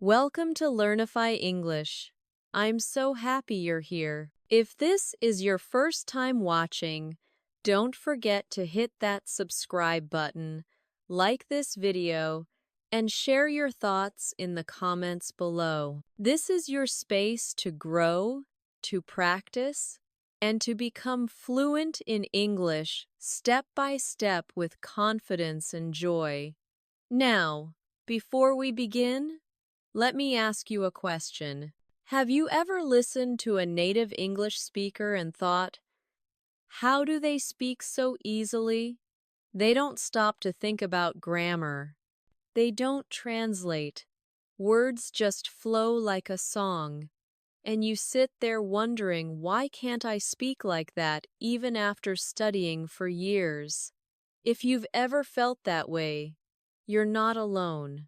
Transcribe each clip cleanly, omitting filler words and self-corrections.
Welcome to Learnify English. I'm so happy you're here. If this is your first time watching, don't forget to hit that subscribe button, like this video, and share your thoughts in the comments below. This is your space to grow, to practice, and to become fluent in English step by step with confidence and joy. Now, before we begin, let me ask you a question. Have you ever listened to a native English speaker and thought, how do they speak so easily? They don't stop to think about grammar. They don't translate. Words just flow like a song. And you sit there wondering, why can't I speak like that even after studying for years? If you've ever felt that way, you're not alone.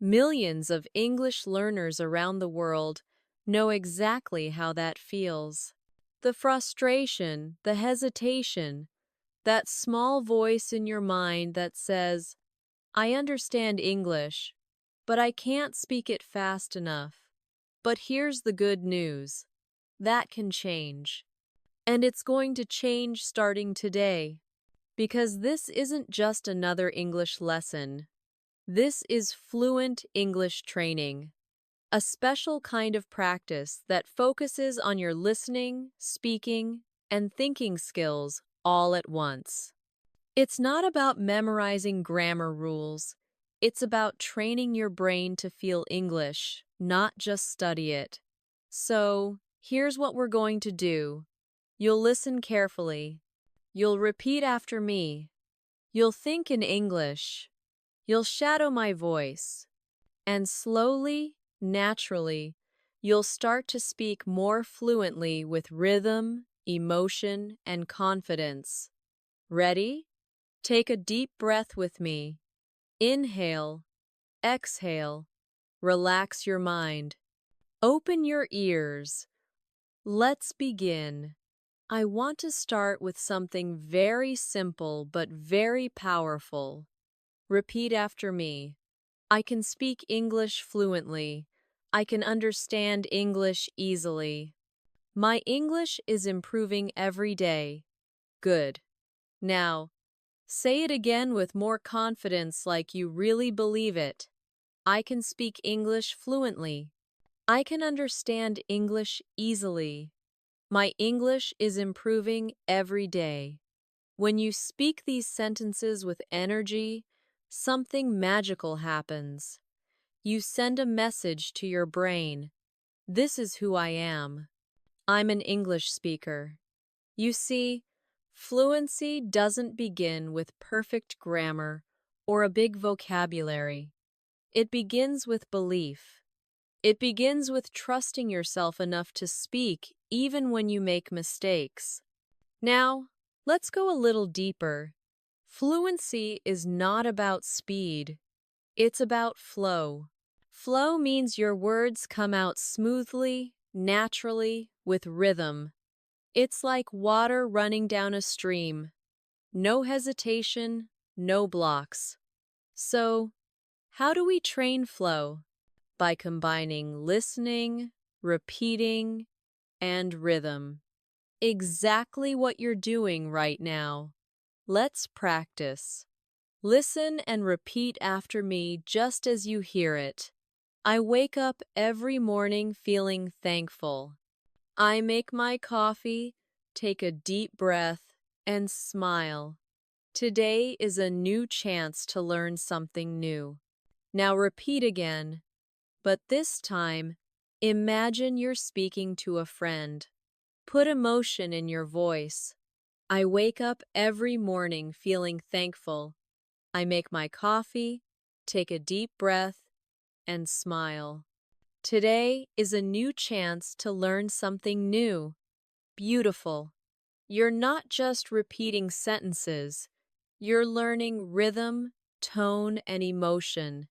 Millions of English learners around the world know exactly how that feels. The frustration, the hesitation, that small voice in your mind that says, I understand English, but I can't speak it fast enough. But here's the good news. That can change. And it's going to change starting today. Because this isn't just another English lesson. This is fluent English training, a special kind of practice that focuses on your listening, speaking, and thinking skills all at once. It's not about memorizing grammar rules. It's about training your brain to feel English, not just study it. So, here's what we're going to do. You'll listen carefully. You'll repeat after me. You'll think in English. You'll shadow my voice, and slowly, naturally, you'll start to speak more fluently with rhythm, emotion, and confidence. Ready? Take a deep breath with me. Inhale, exhale, relax your mind. Open your ears. Let's begin. I want to start with something very simple but very powerful. Repeat after me. I can speak English fluently. I can understand English easily. My English is improving every day. Good. Now, say it again with more confidence like you really believe it. I can speak English fluently. I can understand English easily. My English is improving every day. When you speak these sentences with energy, something magical happens. You send a message to your brain. This is who I am. I'm an English speaker. You see, fluency doesn't begin with perfect grammar or a big vocabulary. It begins with belief. It begins with trusting yourself enough to speak even when you make mistakes. Now, let's go a little deeper. Fluency is not about speed. It's about flow. Flow means your words come out smoothly, naturally, with rhythm. It's like water running down a stream. No hesitation, no blocks. So, how do we train flow? By combining listening, repeating, and rhythm. Exactly what you're doing right now. Let's practice. Listen and repeat after me just as you hear it. I wake up every morning feeling thankful. I make my coffee, take a deep breath, and smile. Today is a new chance to learn something new. Now repeat again, but this time, imagine you're speaking to a friend. Put emotion in your voice. I wake up every morning feeling thankful. I make my coffee, take a deep breath, and smile. Today is a new chance to learn something new. Beautiful. You're not just repeating sentences. You're learning rhythm, tone, and emotion.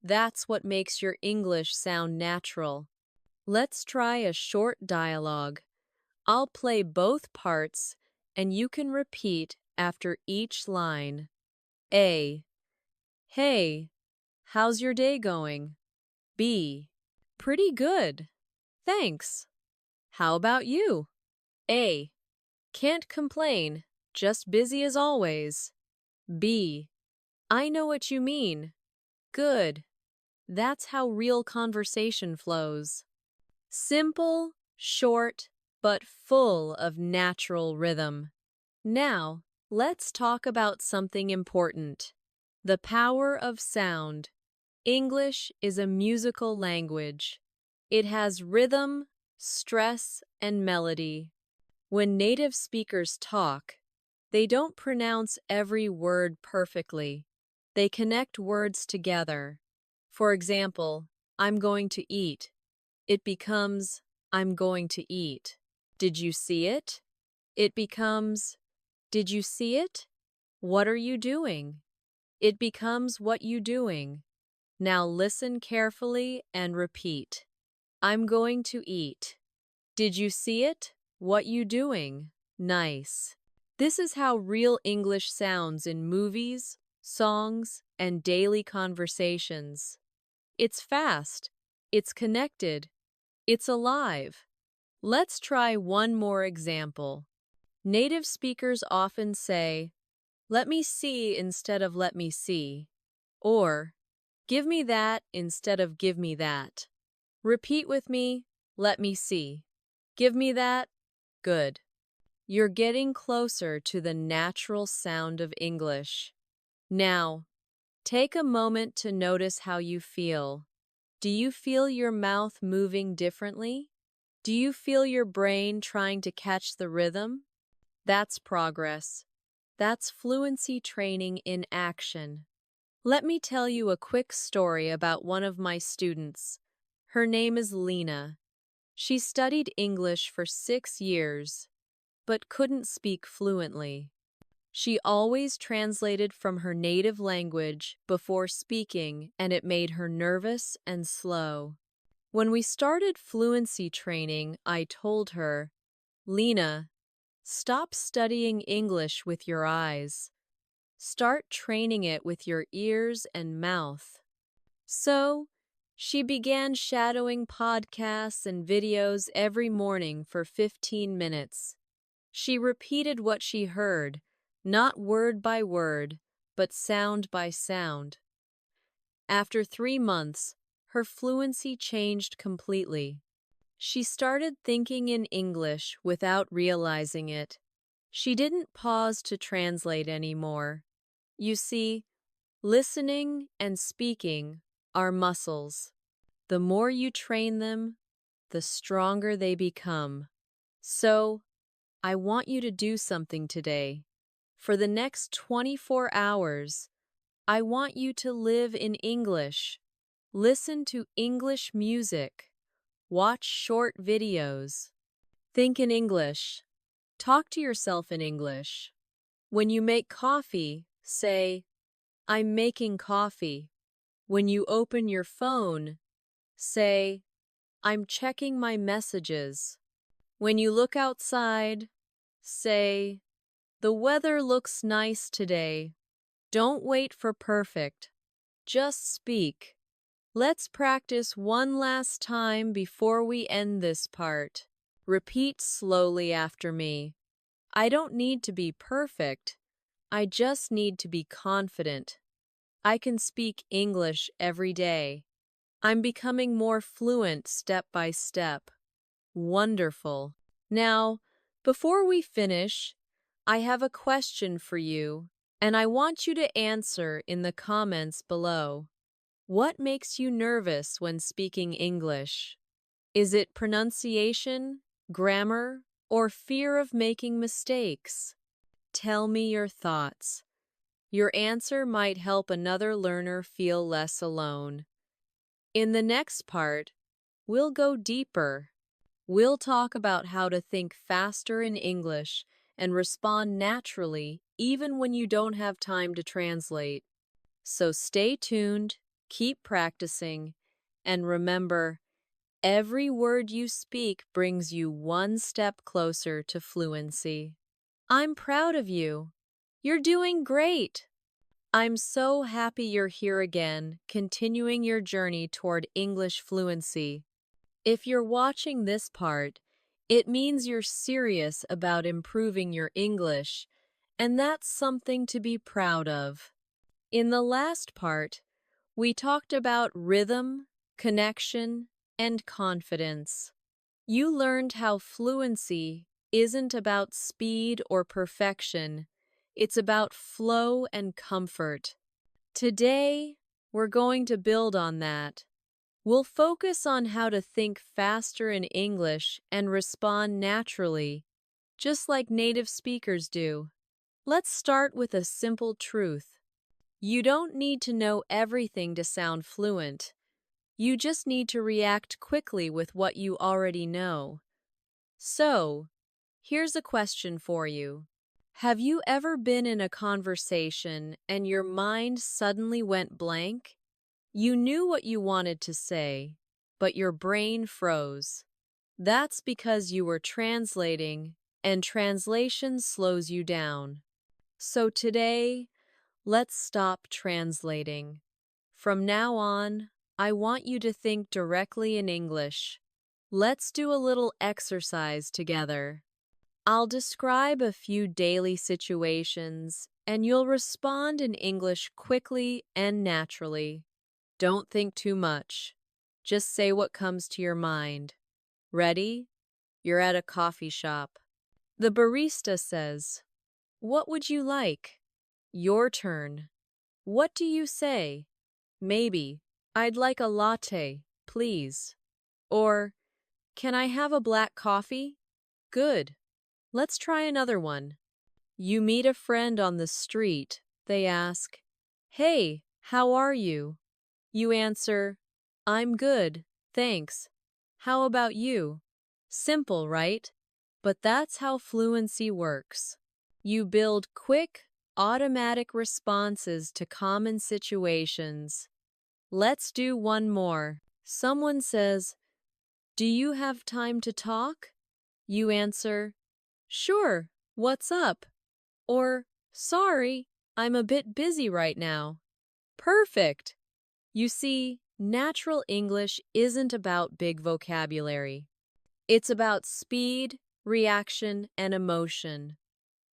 That's what makes your English sound natural. Let's try a short dialogue. I'll play both parts, and you can repeat after each line. A. Hey, how's your day going? B. Pretty good. Thanks. How about you? A. Can't complain, just busy as always. B. I know what you mean. Good. That's how real conversation flows. Simple, short, but full of natural rhythm. Now, let's talk about something important. The power of sound. English is a musical language. It has rhythm, stress, and melody. When native speakers talk, they don't pronounce every word perfectly. They connect words together. For example, I'm going to eat. It becomes, I'm going to eat. Did you see it? It becomes, did you see it? What are you doing? It becomes what you doing. Now listen carefully and repeat. I'm going to eat. Did you see it? What you doing? Nice. This is how real English sounds in movies, songs, and daily conversations. It's fast. It's connected. It's alive. Let's try one more example. Native speakers often say, let me see instead of let me see, or give me that instead of give me that. Repeat with me, let me see. Give me that. Good. You're getting closer to the natural sound of English. Now, take a moment to notice how you feel. Do you feel your mouth moving differently? Do you feel your brain trying to catch the rhythm? That's progress. That's fluency training in action. Let me tell you a quick story about one of my students. Her name is Lena. She studied English for 6 years, but couldn't speak fluently. She always translated from her native language before speaking, and it made her nervous and slow. When we started fluency training, I told her, Lena, stop studying English with your eyes. Start training it with your ears and mouth. So, she began shadowing podcasts and videos every morning for 15 minutes. She repeated what she heard, not word by word, but sound by sound. After 3 months, her fluency changed completely. She started thinking in English without realizing it. She didn't pause to translate anymore. You see, listening and speaking are muscles. The more you train them, the stronger they become. So, I want you to do something today. For the next 24 hours, I want you to live in English. Listen to English music. Watch short videos. Think in English. Talk to yourself in English. When you make coffee, say, I'm making coffee. When you open your phone, say, I'm checking my messages. When you look outside, say, the weather looks nice today. Don't wait for perfect. Just speak. Let's practice one last time before we end this part. Repeat slowly after me. I don't need to be perfect. I just need to be confident. I can speak English every day. I'm becoming more fluent step by step. Wonderful. Now, before we finish, I have a question for you, and I want you to answer in the comments below. What makes you nervous when speaking English? Is it pronunciation, grammar, or fear of making mistakes? Tell me your thoughts. Your answer might help another learner feel less alone. In the next part, we'll go deeper. We'll talk about how to think faster in English and respond naturally even when you don't have time to translate. So stay tuned, keep practicing, and remember, every word you speak brings you one step closer to fluency. I'm proud of you. You're doing great. I'm so happy you're here again, continuing your journey toward English fluency. If you're watching this part, it means you're serious about improving your English, and that's something to be proud of. In the last part, we talked about rhythm, connection, and confidence. You learned how fluency isn't about speed or perfection, it's about flow and comfort. Today, we're going to build on that. We'll focus on how to think faster in English and respond naturally, just like native speakers do. Let's start with a simple truth. You don't need to know everything to sound fluent. You just need to react quickly with what you already know. So, here's a question for you. Have you ever been in a conversation and your mind suddenly went blank? You knew what you wanted to say, but your brain froze. That's because you were translating, and translation slows you down. So today, let's stop translating. From now on, I want you to think directly in English. Let's do a little exercise together. I'll describe a few daily situations, and you'll respond in English quickly and naturally. Don't think too much. Just say what comes to your mind. Ready? You're at a coffee shop. The barista says, "What would you like?" Your turn. What do you say? Maybe, "I'd like a latte, please." Or, "Can I have a black coffee?" Good. Let's try another one. You meet a friend on the street. They ask, "Hey, how are you?" You answer, "I'm good, thanks. How about you?" Simple, right? But that's how fluency works. You build quick, automatic responses to common situations. Let's do one more. Someone says, "Do you have time to talk?" You answer, "Sure, what's up?" Or, "Sorry, I'm a bit busy right now." Perfect! You see, natural English isn't about big vocabulary. It's about speed, reaction, and emotion.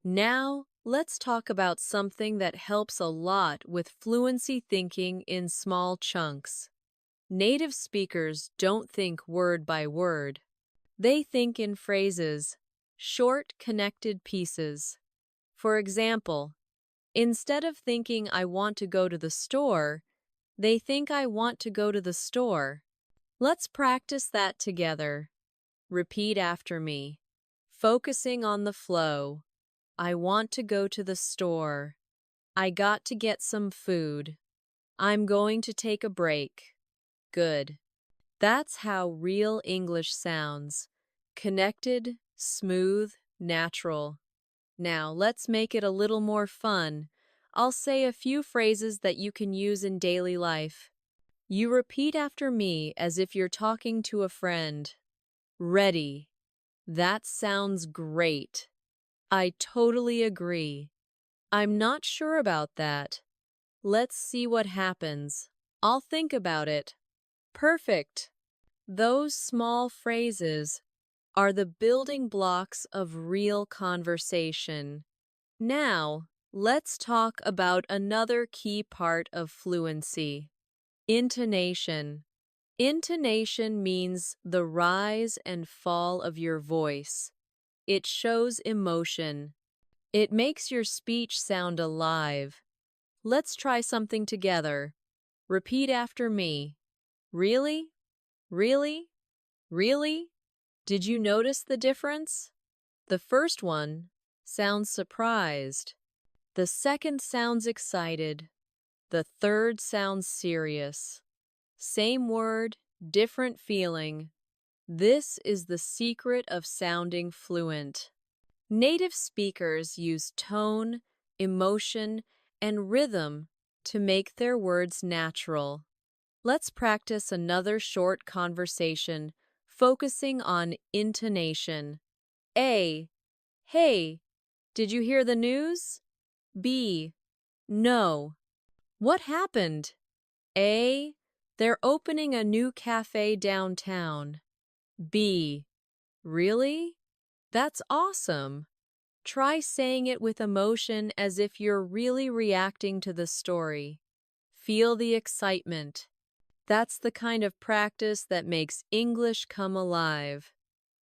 Now, let's talk about something that helps a lot with fluency thinking in small chunks. Native speakers don't think word by word. They think in phrases, short, connected pieces. For example, instead of thinking "I want to go to the store," they think "I want to go to the store." Let's practice that together. Repeat after me, focusing on the flow. I want to go to the store. I got to get some food. I'm going to take a break. Good. That's how real English sounds. Connected, smooth, natural. Now, let's make it a little more fun. I'll say a few phrases that you can use in daily life. You repeat after me as if you're talking to a friend. Ready. That sounds great. I totally agree. I'm not sure about that. Let's see what happens. I'll think about it. Perfect. Those small phrases are the building blocks of real conversation. Now, let's talk about another key part of fluency. Intonation. Intonation means the rise and fall of your voice. It shows emotion. It makes your speech sound alive. Let's try something together. Repeat after me. Really? Really? Really? Did you notice the difference? The first one sounds surprised. The second sounds excited. The third sounds serious. Same word, different feeling. This is the secret of sounding fluent. Native speakers use tone, emotion, and rhythm to make their words natural. Let's practice another short conversation focusing on intonation. A. Hey, did you hear the news? B. No, What happened? A. They're opening a new cafe downtown. B. Really? That's awesome. Try saying it with emotion as if you're really reacting to the story. Feel the excitement. That's the kind of practice that makes English come alive.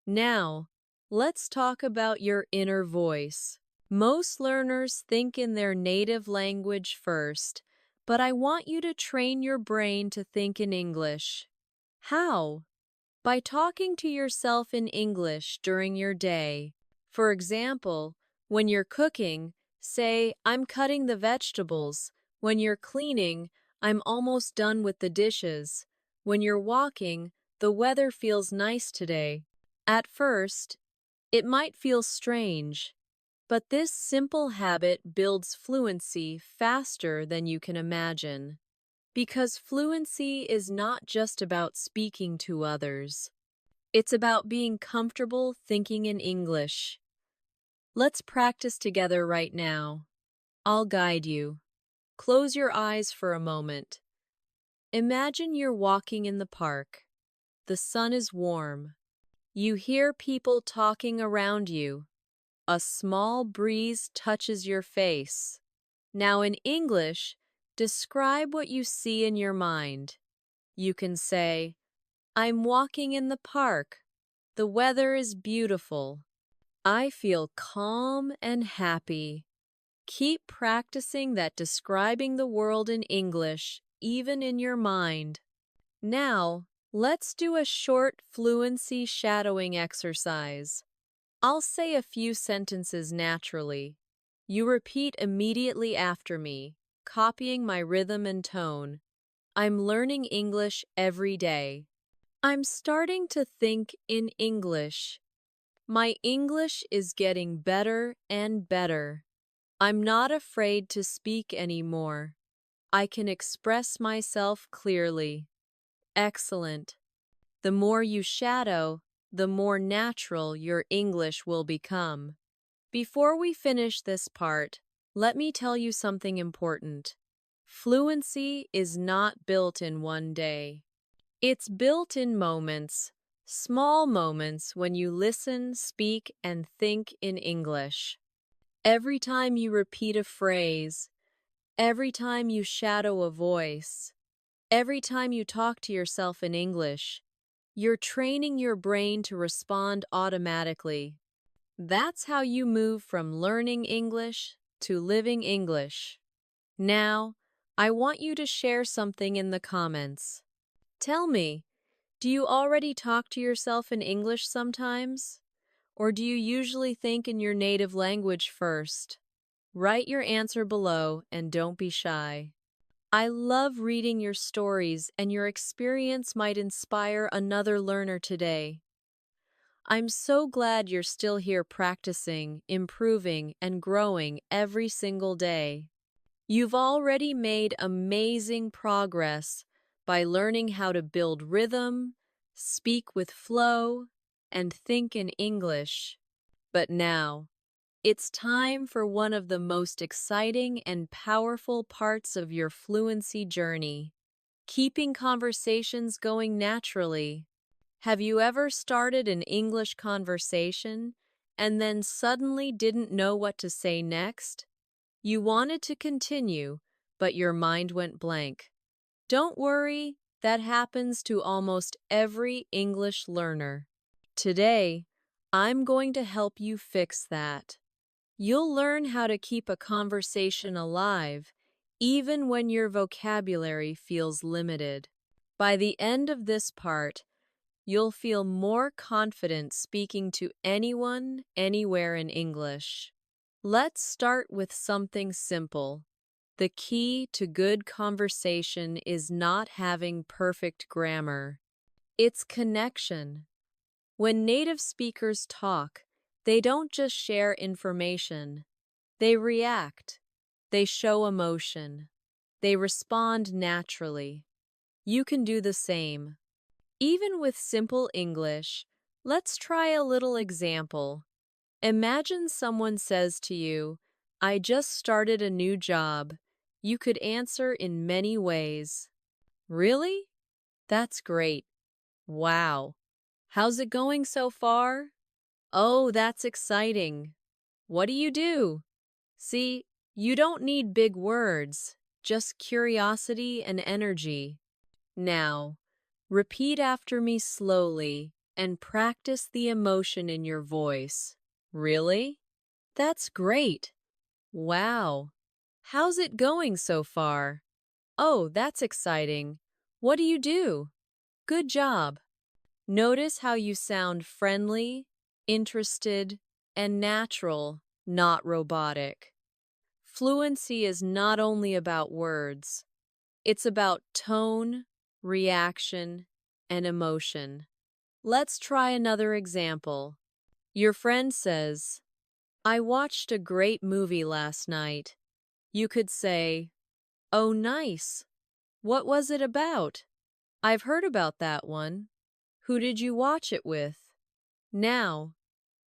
Now, let's talk about your inner voice. Most learners think in their native language first, but I want you to train your brain to think in English. How? By talking to yourself in English during your day. For example, when you're cooking, say, I'm cutting the vegetables. When you're cleaning, I'm almost done with the dishes. When you're walking, the weather feels nice today. At first, it might feel strange, but this simple habit builds fluency faster than you can imagine. Because fluency is not just about speaking to others. It's about being comfortable thinking in English. Let's practice together right now. I'll guide you. Close your eyes for a moment. Imagine you're walking in the park. The sun is warm. You hear people talking around you. A small breeze touches your face. Now in English, describe what you see in your mind. You can say, I'm walking in the park. The weather is beautiful. I feel calm and happy. Keep practicing that describing the world in English, even in your mind. Now, let's do a short fluency shadowing exercise. I'll say a few sentences naturally. You repeat immediately after me, copying my rhythm and tone. I'm learning English every day. I'm starting to think in English. My English is getting better and better. I'm not afraid to speak anymore. I can express myself clearly. Excellent. The more you shadow, the more natural your English will become. Before we finish this part, let me tell you something important. Fluency is not built in one day. It's built in moments, small moments when you listen, speak, and think in English. Every time you repeat a phrase, every time you shadow a voice, every time you talk to yourself in English, you're training your brain to respond automatically. That's how you move from learning English to living English. Now, I want you to share something in the comments. Tell me, do you already talk to yourself in English sometimes? Or do you usually think in your native language first? Write your answer below and don't be shy. I love reading your stories, and your experience might inspire another learner today. I'm so glad you're still here practicing, improving, and growing every single day. You've already made amazing progress by learning how to build rhythm, speak with flow, and think in English. But now, it's time for one of the most exciting and powerful parts of your fluency journey, keeping conversations going naturally. Have you ever started an English conversation and then suddenly didn't know what to say next? You wanted to continue, but your mind went blank. Don't worry, that happens to almost every English learner. Today, I'm going to help you fix that. You'll learn how to keep a conversation alive, even when your vocabulary feels limited. By the end of this part, you'll feel more confident speaking to anyone, anywhere in English. Let's start with something simple. The key to good conversation is not having perfect grammar. It's connection. When native speakers talk, they don't just share information. They react. They show emotion. They respond naturally. You can do the same. Even with simple English, let's try a little example. Imagine someone says to you, I just started a new job. You could answer in many ways. Really? That's great. Wow. How's it going so far? Oh, that's exciting. What do you do? See, you don't need big words, just curiosity and energy. Now, repeat after me slowly and practice the emotion in your voice. Really? That's great. Wow. How's it going so far? Oh, that's exciting. What do you do? Good job. Notice how you sound friendly, interested, and natural, not robotic. Fluency is not only about words, it's about tone, reaction, and emotion. Let's try another example. Your friend says, I watched a great movie last night. You could say, oh, nice. What was it about? I've heard about that one. Who did you watch it with? Now,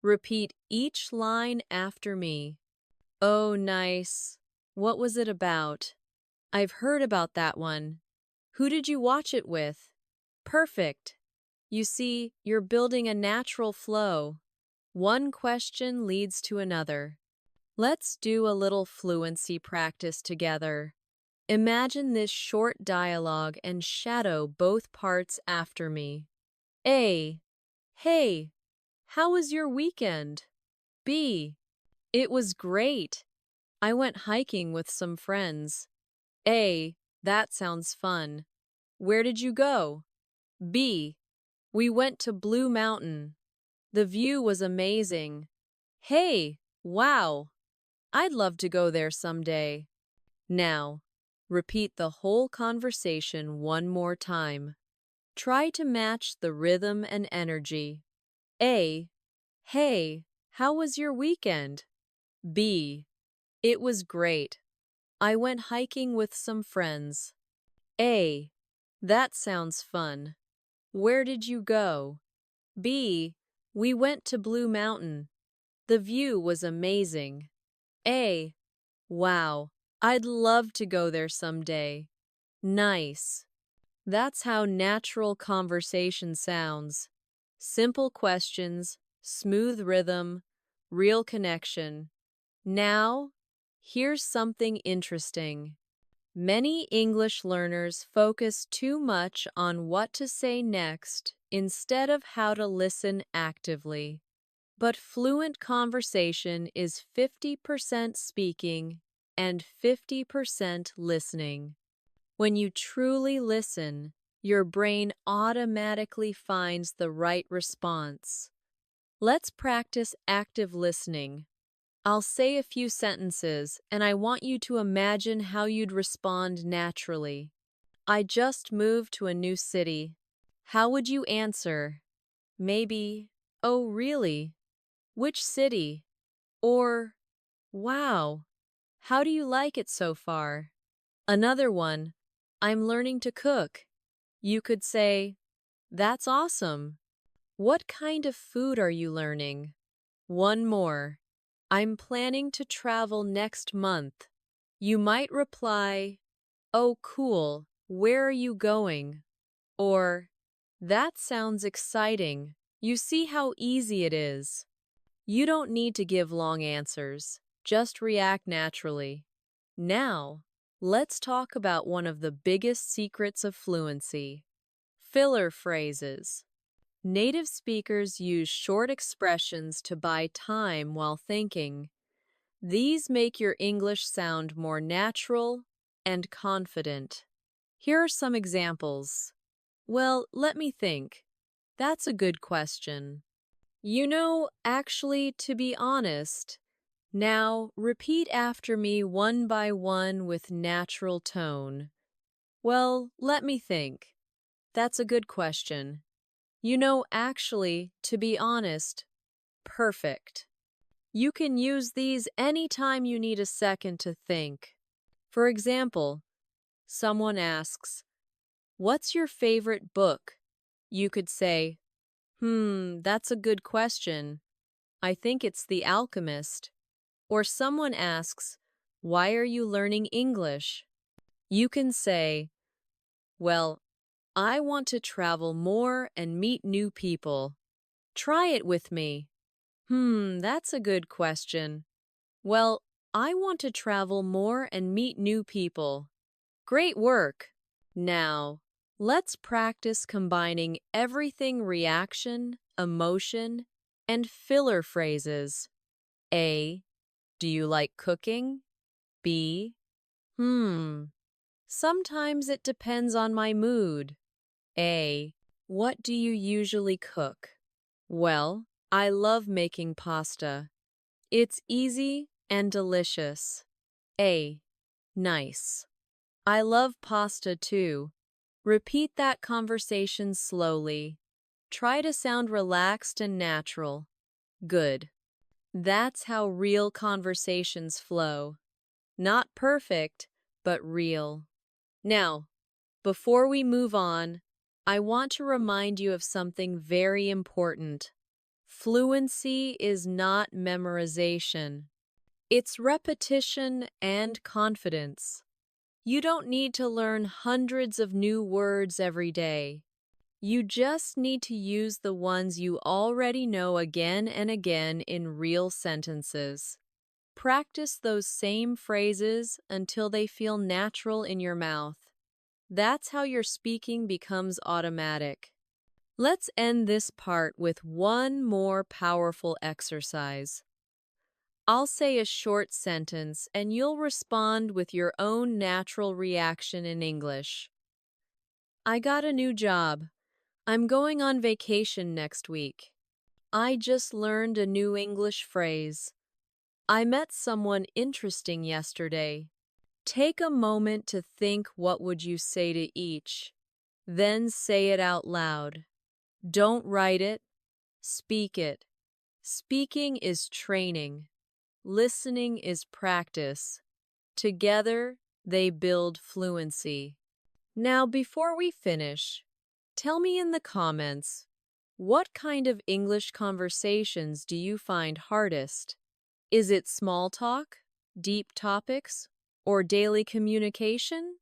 repeat each line after me. Oh, nice. What was it about? I've heard about that one. Who did you watch it with? Perfect. You see, you're building a natural flow. One question leads to another. Let's do a little fluency practice together. Imagine this short dialogue and shadow both parts after me. A. Hey, how was your weekend? B. It was great. I went hiking with some friends. A. That sounds fun. Where did you go? B. We went to Blue Mountain. The view was amazing. Hey, wow. I'd love to go there someday. Now, repeat the whole conversation one more time. Try to match the rhythm and energy. A. Hey, how was your weekend? B. It was great. I went hiking with some friends. A. That sounds fun. Where did you go? B. We went to Blue Mountain. The view was amazing. A. Wow, I'd love to go there someday. Nice. That's how natural conversation sounds. Simple questions, smooth rhythm, real connection. Now, here's something interesting. Many English learners focus too much on what to say next instead of how to listen actively. But fluent conversation is 50% speaking and 50% listening. When you truly listen, your brain automatically finds the right response. Let's practice active listening. I'll say a few sentences, and I want you to imagine how you'd respond naturally. I just moved to a new city. How would you answer? Maybe, oh, really? Which city? Or, wow, how do you like it so far? Another one, I'm learning to cook. You could say, that's awesome. What kind of food are you learning? One more, I'm planning to travel next month. You might reply, oh, cool, where are you going? Or, that sounds exciting. You see how easy it is. You don't need to give long answers, just react naturally. Now, let's talk about one of the biggest secrets of fluency: filler phrases. Native speakers use short expressions to buy time while thinking. These make your English sound more natural and confident. Here are some examples. Well, let me think. That's a good question. Actually, to be honest. Now, repeat after me one by one with natural tone. Well, let me think. That's a good question. Actually, to be honest. Perfect. You can use these anytime you need a second to think. For example, someone asks, what's your favorite book? You could say, that's a good question. I think it's The Alchemist. Or someone asks, why are you learning English? You can say, well, I want to travel more and meet new people. Try it with me. That's a good question. Well, I want to travel more and meet new people. Great work. Now, let's practice combining everything reaction, emotion, and filler phrases. A. Do you like cooking? B. Sometimes it depends on my mood. A. What do you usually cook? Well, I love making pasta. It's easy and delicious. A. Nice. I love pasta too. Repeat that conversation slowly. Try to sound relaxed and natural. Good. That's how real conversations flow. Not perfect, but real. Now, before we move on, I want to remind you of something very important. Fluency is not memorization. It's repetition and confidence. You don't need to learn hundreds of new words every day. You just need to use the ones you already know again and again in real sentences. Practice those same phrases until they feel natural in your mouth. That's how your speaking becomes automatic. Let's end this part with one more powerful exercise. I'll say a short sentence and you'll respond with your own natural reaction in English. I got a new job. I'm going on vacation next week. I just learned a new English phrase. I met someone interesting yesterday. Take a moment to think what would you say to each. Then say it out loud. Don't write it, speak it. Speaking is training. Listening is practice. Together, they build fluency. Now, before we finish, tell me in the comments, what kind of English conversations do you find hardest? Is it small talk, deep topics, or daily communication?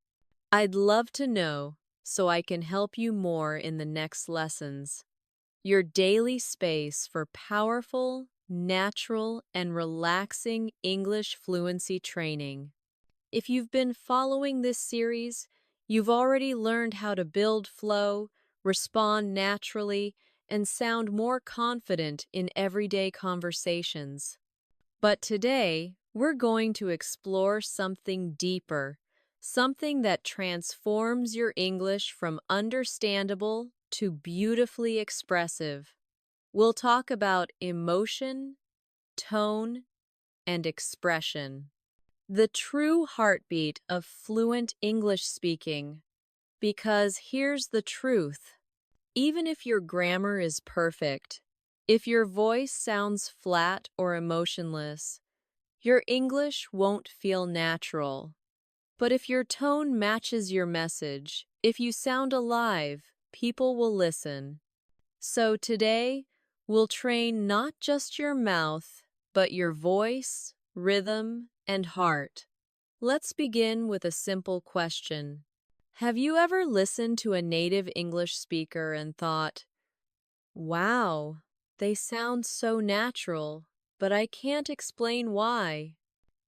I'd love to know so I can help you more in the next lessons. Your daily space for powerful, natural, and relaxing English fluency training. If you've been following this series, you've already learned how to build flow, respond naturally, and sound more confident in everyday conversations. But today, we're going to explore something deeper, something that transforms your English from understandable to beautifully expressive. We'll talk about emotion, tone, and expression. The true heartbeat of fluent English speaking. Because here's the truth. Even if your grammar is perfect, if your voice sounds flat or emotionless, your English won't feel natural. But if your tone matches your message, if you sound alive, people will listen. So today, we'll train not just your mouth, but your voice, rhythm, and heart. Let's begin with a simple question. Have you ever listened to a native English speaker and thought, wow, they sound so natural, but I can't explain why?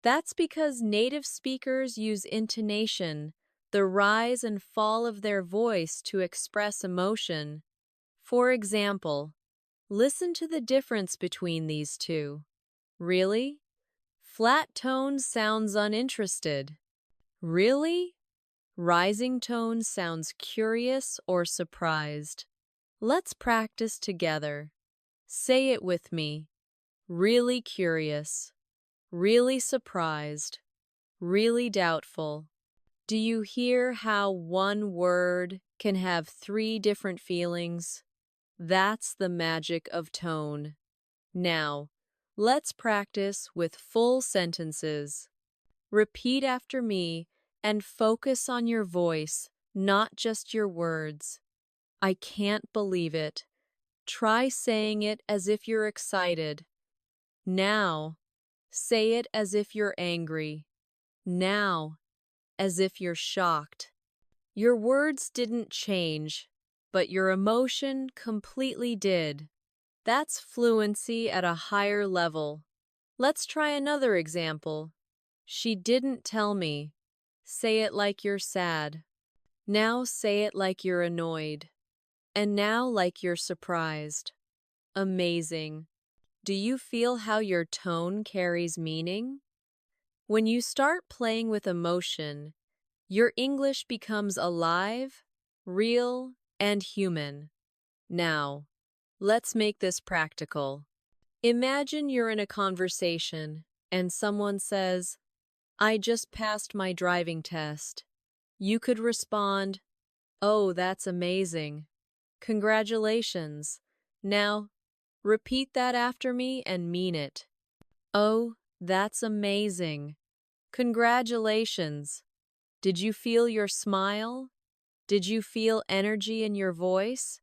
That's because native speakers use intonation, the rise and fall of their voice to express emotion. For example, listen to the difference between these two. Really? Flat tone sounds uninterested. Really? Rising tone sounds curious or surprised. Let's practice together. Say it with me. Really curious. Really surprised. Really doubtful. Do you hear how one word can have 3 different feelings? That's the magic of tone. Now, let's practice with full sentences. Repeat after me and focus on your voice, not just your words. I can't believe it. Try saying it as if you're excited. Now, say it as if you're angry. Now, as if you're shocked. Your words didn't change, but your emotion completely did. That's fluency at a higher level. Let's try another example. She didn't tell me. Say it like you're sad. Now say it like you're annoyed. And now like you're surprised. Amazing. Do you feel how your tone carries meaning? When you start playing with emotion, your English becomes alive, real, and human. Now, let's make this practical. Imagine you're in a conversation and someone says, "I just passed my driving test." You could respond, "Oh, that's amazing. Congratulations." Now, repeat that after me and mean it. "Oh, that's amazing. Congratulations." Did you feel your smile? Did you feel energy in your voice?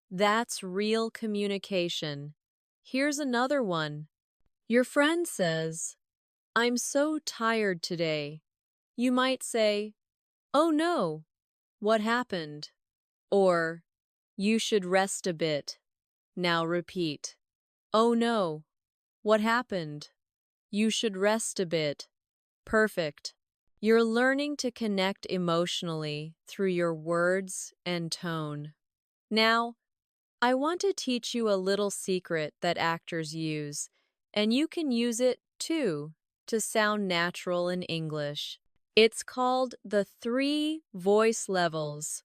That's real communication. Here's another one. Your friend says, "I'm so tired today." You might say, "Oh no, what happened?" Or, "You should rest a bit." Now repeat, "Oh no, what happened?" "You should rest a bit." Perfect. You're learning to connect emotionally through your words and tone. Now, I want to teach you a little secret that actors use, and you can use it too to sound natural in English. It's called the 3 voice levels.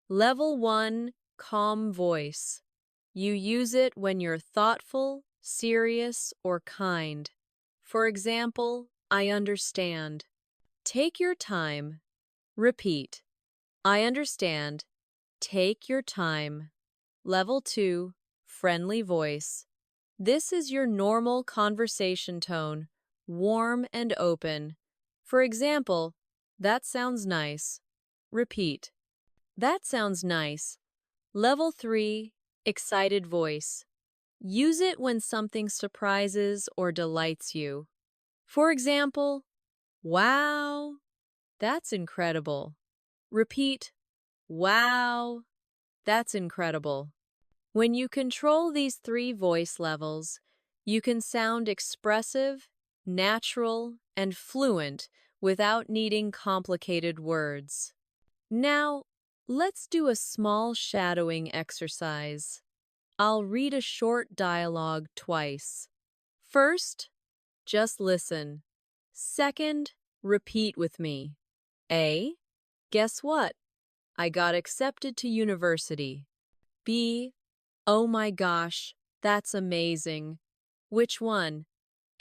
Level 1, calm voice. You use it when you're thoughtful, serious, or kind. For example, I understand. Take your time. Repeat. I understand. Take your time. Level 2, friendly voice. This is your normal conversation tone, warm and open. For example, that sounds nice. Repeat. That sounds nice. Level 3, excited voice. Use it when something surprises or delights you. For example, wow, that's incredible. Repeat, wow, that's incredible. When you control these 3 voice levels, you can sound expressive, natural, and fluent without needing complicated words. Now, let's do a small shadowing exercise. I'll read a short dialogue twice. First, just listen. Second, repeat with me. A. Guess what? I got accepted to university. B. Oh my gosh, that's amazing. Which one?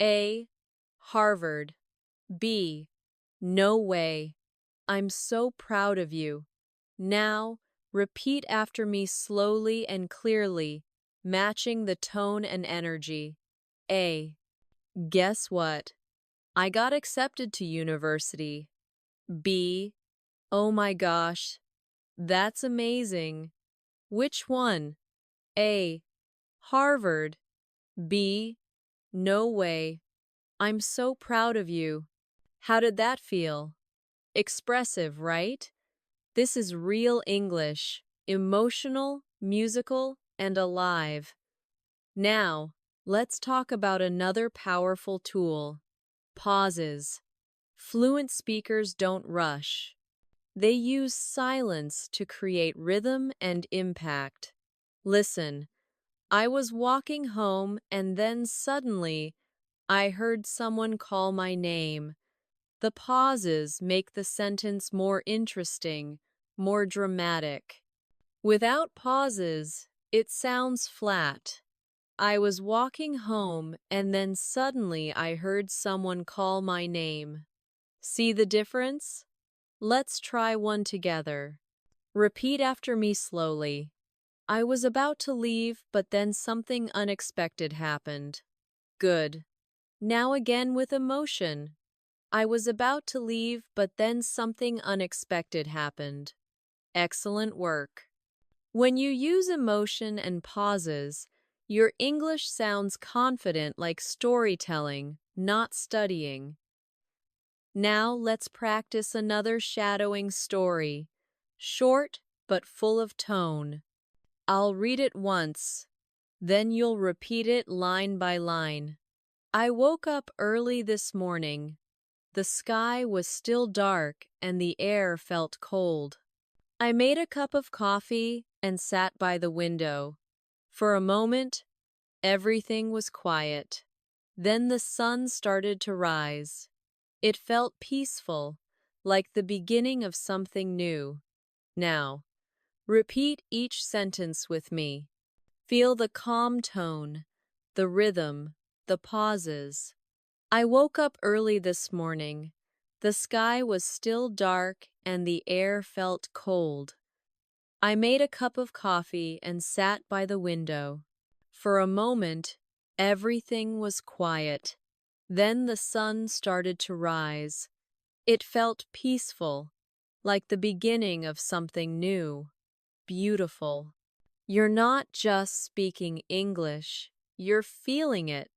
A. Harvard. B. No way. I'm so proud of you. Now, repeat after me slowly and clearly, matching the tone and energy. A. Guess what? I got accepted to university. B. Oh my gosh, that's amazing. Which one? A. Harvard. B. No way. I'm so proud of you. How did that feel? Expressive, right? This is real English, emotional, musical, and alive. Now, let's talk about another powerful tool. Pauses. Fluent speakers don't rush. They use silence to create rhythm and impact. Listen, I was walking home and then suddenly I heard someone call my name. The pauses make the sentence more interesting, more dramatic. Without pauses, it sounds flat. I was walking home and then suddenly I heard someone call my name. See the difference? Let's try one together. Repeat after me slowly. I was about to leave, but then something unexpected happened. Good. Now again with emotion. I was about to leave, but then something unexpected happened. Excellent work. When you use emotion and pauses, your English sounds confident like storytelling, not studying. Now let's practice another shadowing story. Short but full of tone. I'll read it once, then you'll repeat it line by line. I woke up early this morning. The sky was still dark and the air felt cold. I made a cup of coffee and sat by the window. For a moment, everything was quiet. Then the sun started to rise. It felt peaceful, like the beginning of something new. Now, repeat each sentence with me. Feel the calm tone, the rhythm, the pauses. I woke up early this morning. The sky was still dark and the air felt cold. I made a cup of coffee and sat by the window. For a moment, everything was quiet. Then the sun started to rise. It felt peaceful, like the beginning of something new. Beautiful. You're not just speaking English, you're feeling it.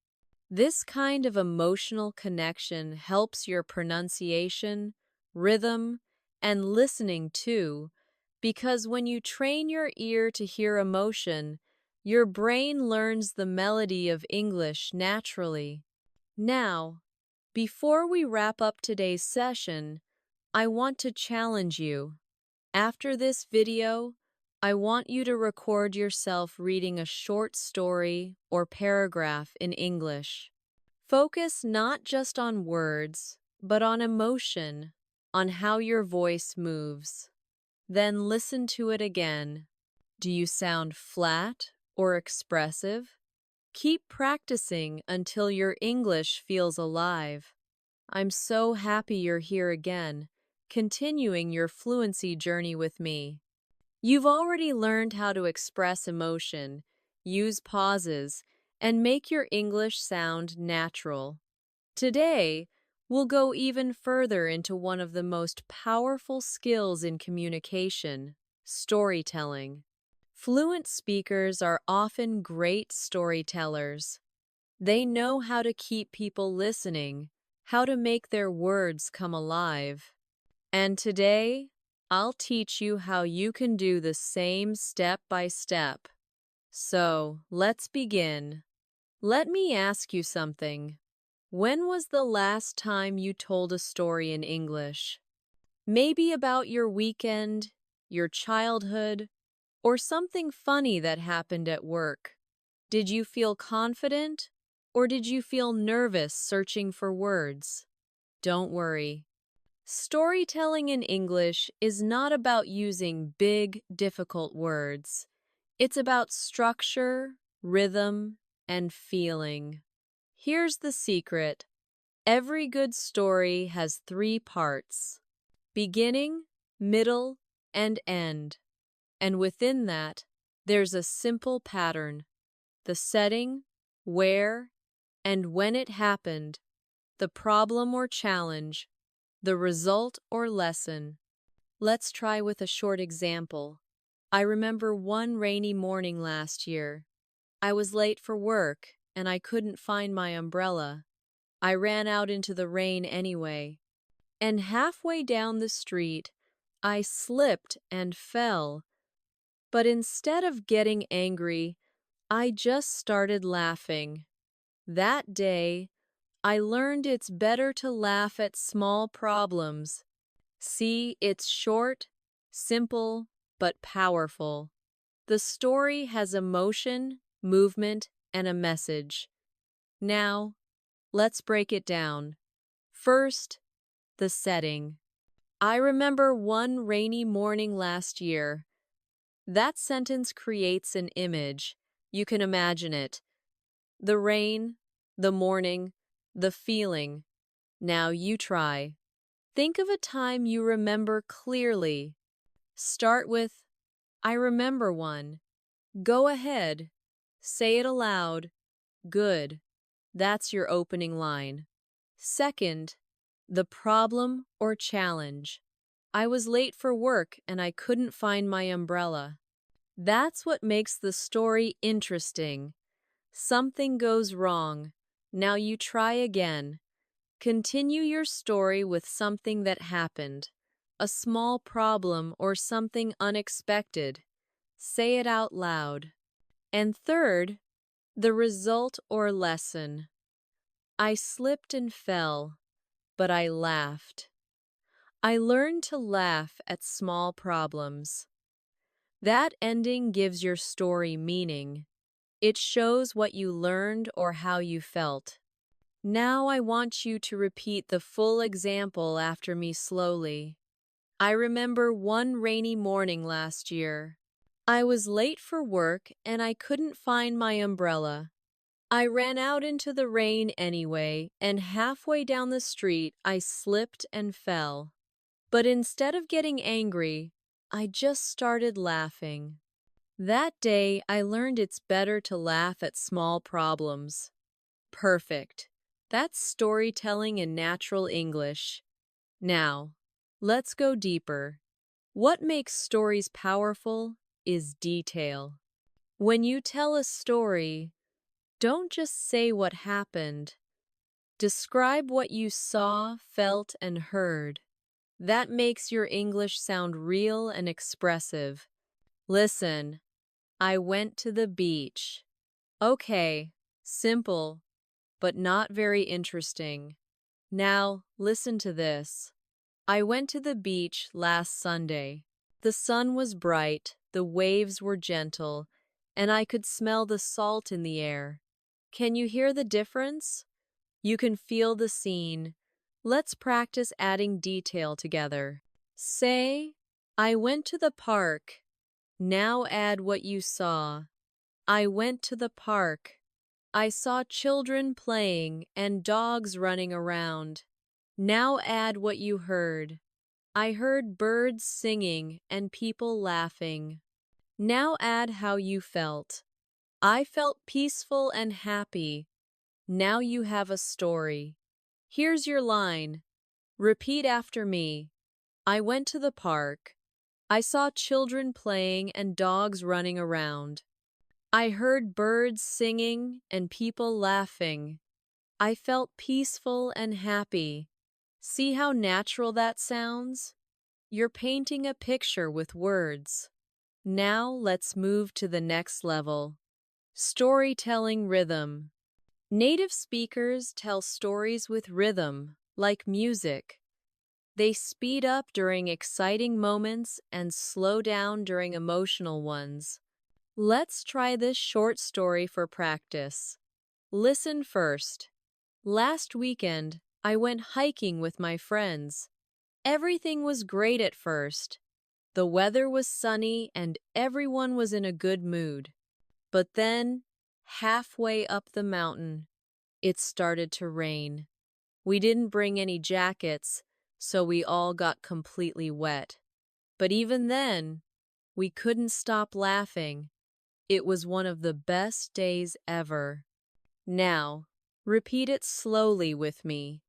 This kind of emotional connection helps your pronunciation, rhythm, and listening too, because when you train your ear to hear emotion, your brain learns the melody of English naturally. Now, before we wrap up today's session, I want to challenge you. After this video, I want you to record yourself reading a short story or paragraph in English. Focus not just on words, but on emotion, on how your voice moves. Then listen to it again. Do you sound flat or expressive? Keep practicing until your English feels alive. I'm so happy you're here again, continuing your fluency journey with me. You've already learned how to express emotion, use pauses, and make your English sound natural. Today, we'll go even further into one of the most powerful skills in communication, storytelling. Fluent speakers are often great storytellers. They know how to keep people listening, how to make their words come alive. And today, I'll teach you how you can do the same step by step. So, let's begin. Let me ask you something. When was the last time you told a story in English? Maybe about your weekend, your childhood, or something funny that happened at work. Did you feel confident, or did you feel nervous searching for words? Don't worry. Storytelling in English is not about using big, difficult words. It's about structure, rhythm, and feeling. Here's the secret. Every good story has 3 parts: beginning, middle, and end. And within that, there's a simple pattern: the setting, where, and when it happened, the problem or challenge, the result or lesson. Let's try with a short example. I remember one rainy morning last year. I was late for work and I couldn't find my umbrella. I ran out into the rain anyway. And halfway down the street, I slipped and fell. But instead of getting angry, I just started laughing. That day, I learned it's better to laugh at small problems. See, it's short, simple, but powerful. The story has emotion, movement, and a message. Now, let's break it down. First, the setting. I remember one rainy morning last year. That sentence creates an image. You can imagine it. The rain, the morning, the feeling. Now you try. Think of a time you remember clearly. Start with, I remember one. Go ahead. Say it aloud. Good. That's your opening line. Second, the problem or challenge. I was late for work and I couldn't find my umbrella. That's what makes the story interesting. Something goes wrong. Now you try again. Continue your story with something that happened, a small problem or something unexpected. Say it out loud. And third, the result or lesson. I slipped and fell, but I laughed. I learned to laugh at small problems. That ending gives your story meaning. It shows what you learned or how you felt. Now I want you to repeat the full example after me slowly. I remember one rainy morning last year. I was late for work and I couldn't find my umbrella. I ran out into the rain anyway, and halfway down the street I slipped and fell. But instead of getting angry, I just started laughing. That day I learned it's better to laugh at small problems. Perfect. That's storytelling in natural English. Now, let's go deeper. What makes stories powerful is detail. When you tell a story, don't just say what happened. Describe what you saw, felt, and heard. That makes your English sound real and expressive. Listen, I went to the beach. Okay, simple, but not very interesting. Now, listen to this. I went to the beach last Sunday. The sun was bright, the waves were gentle, and I could smell the salt in the air. Can you hear the difference? You can feel the scene. Let's practice adding detail together. Say, I went to the park. Now add what you saw. I went to the park. I saw children playing and dogs running around. Now add what you heard. I heard birds singing and people laughing. Now add how you felt. I felt peaceful and happy. Now you have a story. Here's your line. Repeat after me. I went to the park. I saw children playing and dogs running around. I heard birds singing and people laughing. I felt peaceful and happy. See how natural that sounds? You're painting a picture with words. Now let's move to the next level. Storytelling rhythm. Native speakers tell stories with rhythm, like music. They speed up during exciting moments and slow down during emotional ones. Let's try this short story for practice. Listen first. Last weekend, I went hiking with my friends. Everything was great at first. The weather was sunny and everyone was in a good mood. But then, halfway up the mountain, it started to rain. We didn't bring any jackets, so we all got completely wet. But even then, we couldn't stop laughing. It was one of the best days ever. Now, repeat it slowly with me.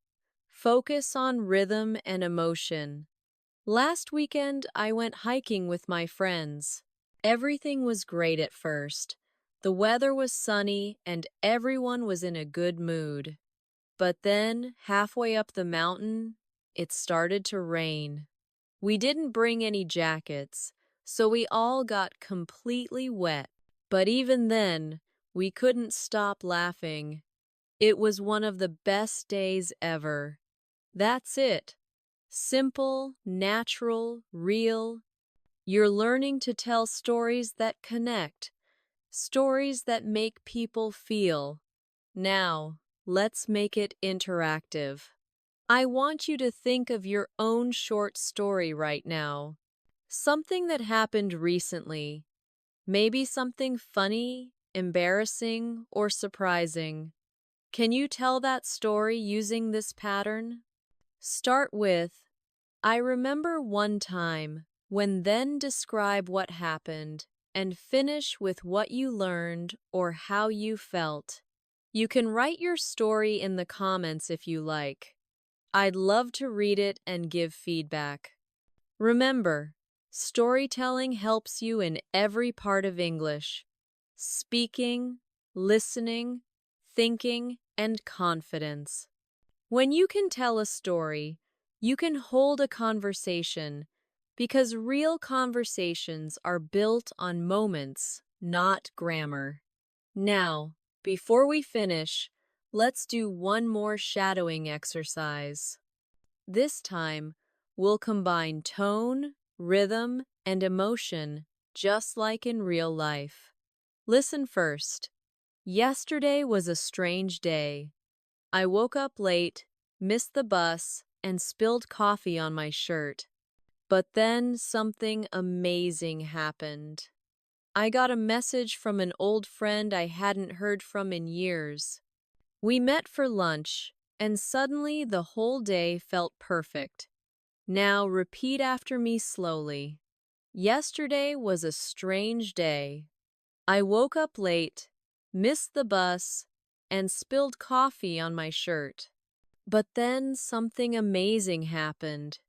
Focus on rhythm and emotion. Last weekend, I went hiking with my friends. Everything was great at first. The weather was sunny and everyone was in a good mood. But then, halfway up the mountain, it started to rain. We didn't bring any jackets, so we all got completely wet. But even then, we couldn't stop laughing. It was one of the best days ever. That's it. Simple, natural, real. You're learning to tell stories that connect, stories that make people feel. Now, let's make it interactive. I want you to think of your own short story right now. Something that happened recently. Maybe something funny, embarrassing, or surprising. Can you tell that story using this pattern? Start with, I remember one time, then describe what happened, and finish with what you learned or how you felt. You can write your story in the comments if you like. I'd love to read it and give feedback. Remember, storytelling helps you in every part of English. Speaking, listening, thinking, and confidence. When you can tell a story, you can hold a conversation because real conversations are built on moments, not grammar. Now, before we finish, let's do one more shadowing exercise. This time, we'll combine tone, rhythm, and emotion just like in real life. Listen first. Yesterday was a strange day. I woke up late, missed the bus, and spilled coffee on my shirt. But then something amazing happened. I got a message from an old friend I hadn't heard from in years. We met for lunch, and suddenly the whole day felt perfect. Now repeat after me slowly. Yesterday was a strange day. I woke up late, missed the bus, and spilled coffee on my shirt. But then something amazing happened.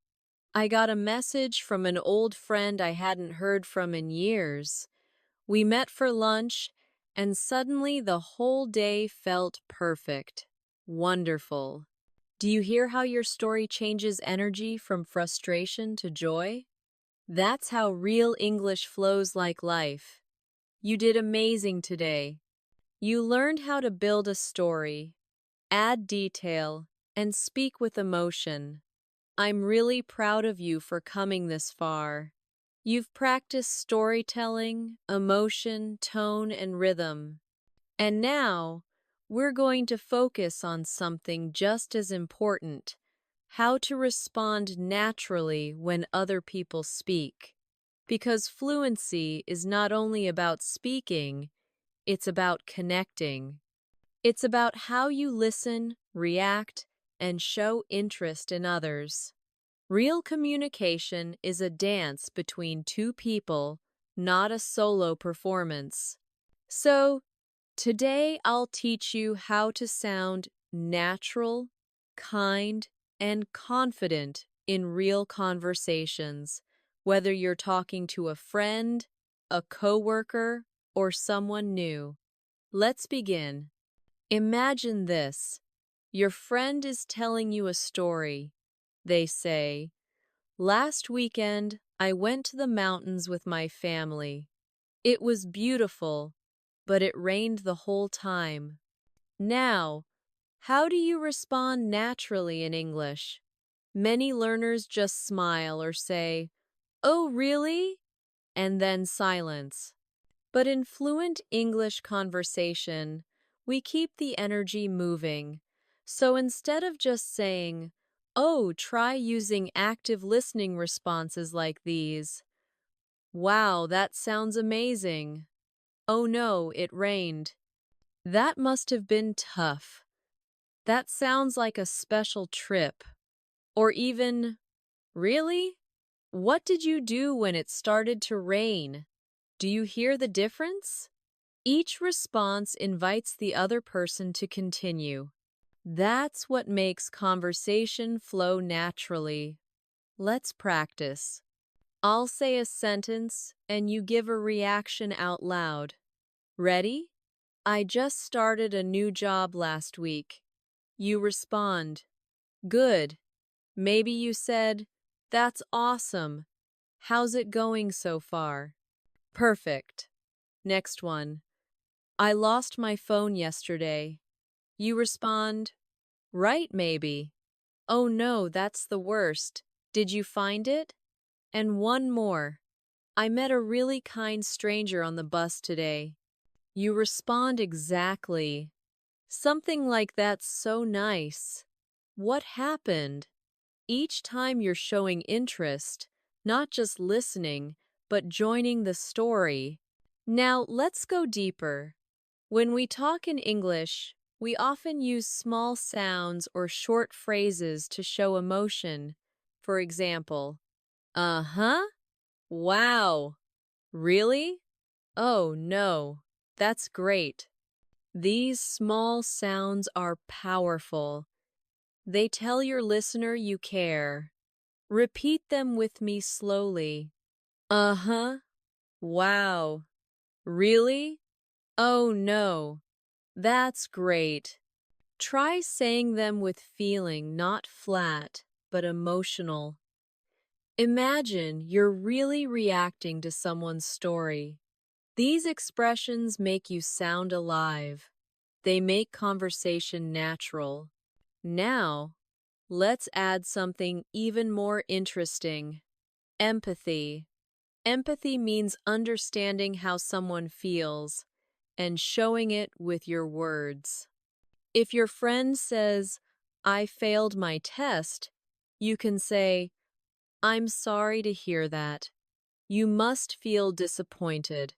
I got a message from an old friend I hadn't heard from in years. We met for lunch, and suddenly the whole day felt perfect. Wonderful. Do you hear how your story changes energy from frustration to joy? That's how real English flows like life. You did amazing today. You learned how to build a story, add detail, and speak with emotion. I'm really proud of you for coming this far. You've practiced storytelling, emotion, tone, and rhythm. And now, we're going to focus on something just as important: how to respond naturally when other people speak. Because fluency is not only about speaking, it's about connecting. It's about how you listen, react, and show interest in others. Real communication is a dance between two people, not a solo performance. So, today I'll teach you how to sound natural, kind, and confident in real conversations, whether you're talking to a friend, a coworker, or someone new. Let's begin. Imagine this. Your friend is telling you a story. They say, "Last weekend, I went to the mountains with my family. It was beautiful, but it rained the whole time." Now, how do you respond naturally in English? Many learners just smile or say, "Oh, really?" and then silence. But in fluent English conversation, we keep the energy moving. So instead of just saying, "Oh," try using active listening responses like these. "Wow, that sounds amazing." "Oh no, it rained." "That must have been tough." "That sounds like a special trip." Or even, "Really? What did you do when it started to rain?" Do you hear the difference? Each response invites the other person to continue. That's what makes conversation flow naturally. Let's practice. I'll say a sentence and you give a reaction out loud. Ready? "I just started a new job last week." You respond, "Good." Maybe you said, "That's awesome. How's it going so far?" Perfect. Next one. "I lost my phone yesterday." You respond, "Right, maybe." "Oh no, that's the worst. Did you find it?" And one more. "I met a really kind stranger on the bus today." You respond exactly. Something like "That's so nice." What happened? Each time you're showing interest, not just listening, but joining the story. Now let's go deeper. When we talk in English, we often use small sounds or short phrases to show emotion. For example, "Uh-huh," "Wow," "Really?" "Oh, no, that's great." These small sounds are powerful. They tell your listener you care. Repeat them with me slowly. "Uh-huh," "Wow," "Really?" "Oh, no, that's great." Try saying them with feeling, not flat, but emotional. Imagine you're really reacting to someone's story. These expressions make you sound alive. They make conversation natural. Now, let's add something even more interesting. Empathy. Empathy means understanding how someone feels and showing it with your words. If your friend says, "I failed my test," you can say, "I'm sorry to hear that. You must feel disappointed."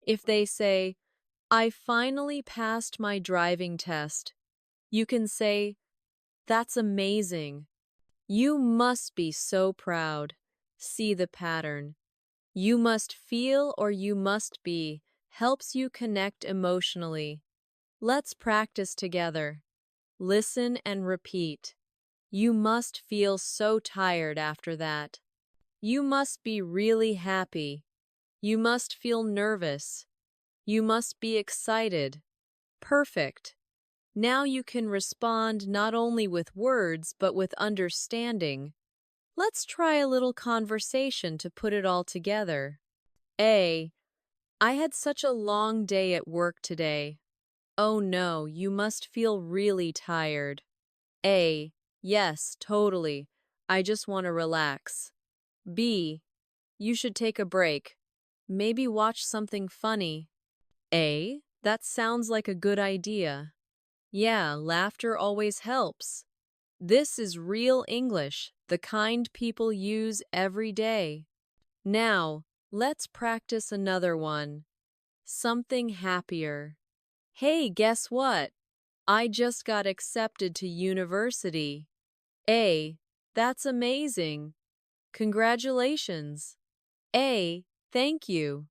If they say, "I finally passed my driving test," you can say, "That's amazing. You must be so proud." See the pattern. You must feel or you must be helps you connect emotionally. Let's practice together. Listen and repeat. You must feel so tired after that. You must be really happy. You must feel nervous. You must be excited. Perfect. Now you can respond not only with words but with understanding. Let's try a little conversation to put it all together. A. I had such a long day at work today. Oh no, you must feel really tired. A. Yes, totally. I just want to relax. B. You should take a break. Maybe watch something funny. A. That sounds like a good idea. Yeah, laughter always helps. This is real English, the kind people use every day. Now, let's practice another one. Something happier. Hey, guess what? I just got accepted to university. A. That's amazing. Congratulations. A. Thank you.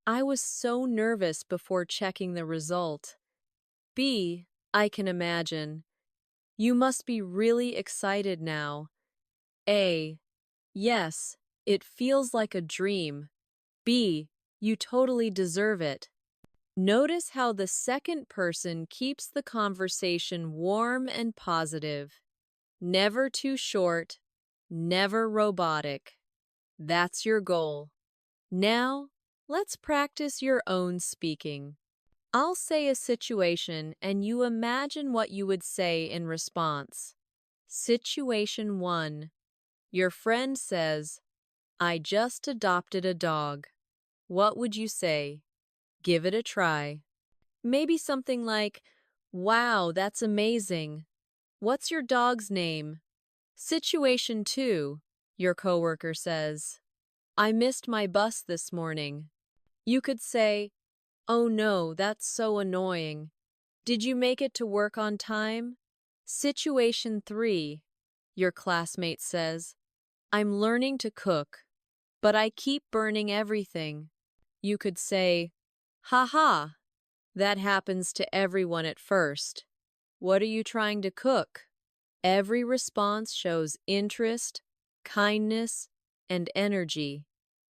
I was so nervous before checking the result. B. I can imagine. You must be really excited now. A. Yes, it feels like a dream. B. You totally deserve it. Notice how the second person keeps the conversation warm and positive. Never too short, never robotic. That's your goal. Now, let's practice your own speaking. I'll say a situation and you imagine what you would say in response. Situation 1. Your friend says, "I just adopted a dog." What would you say? Give it a try. Maybe something like, "Wow, that's amazing. What's your dog's name?" Situation 2. Your coworker says, "I missed my bus this morning." You could say, "Oh no, that's so annoying. Did you make it to work on time?" Situation 3. Your classmate says, "I'm learning to cook, but I keep burning everything." You could say, "Ha ha, that happens to everyone at first. What are you trying to cook?" Every response shows interest, kindness, and energy.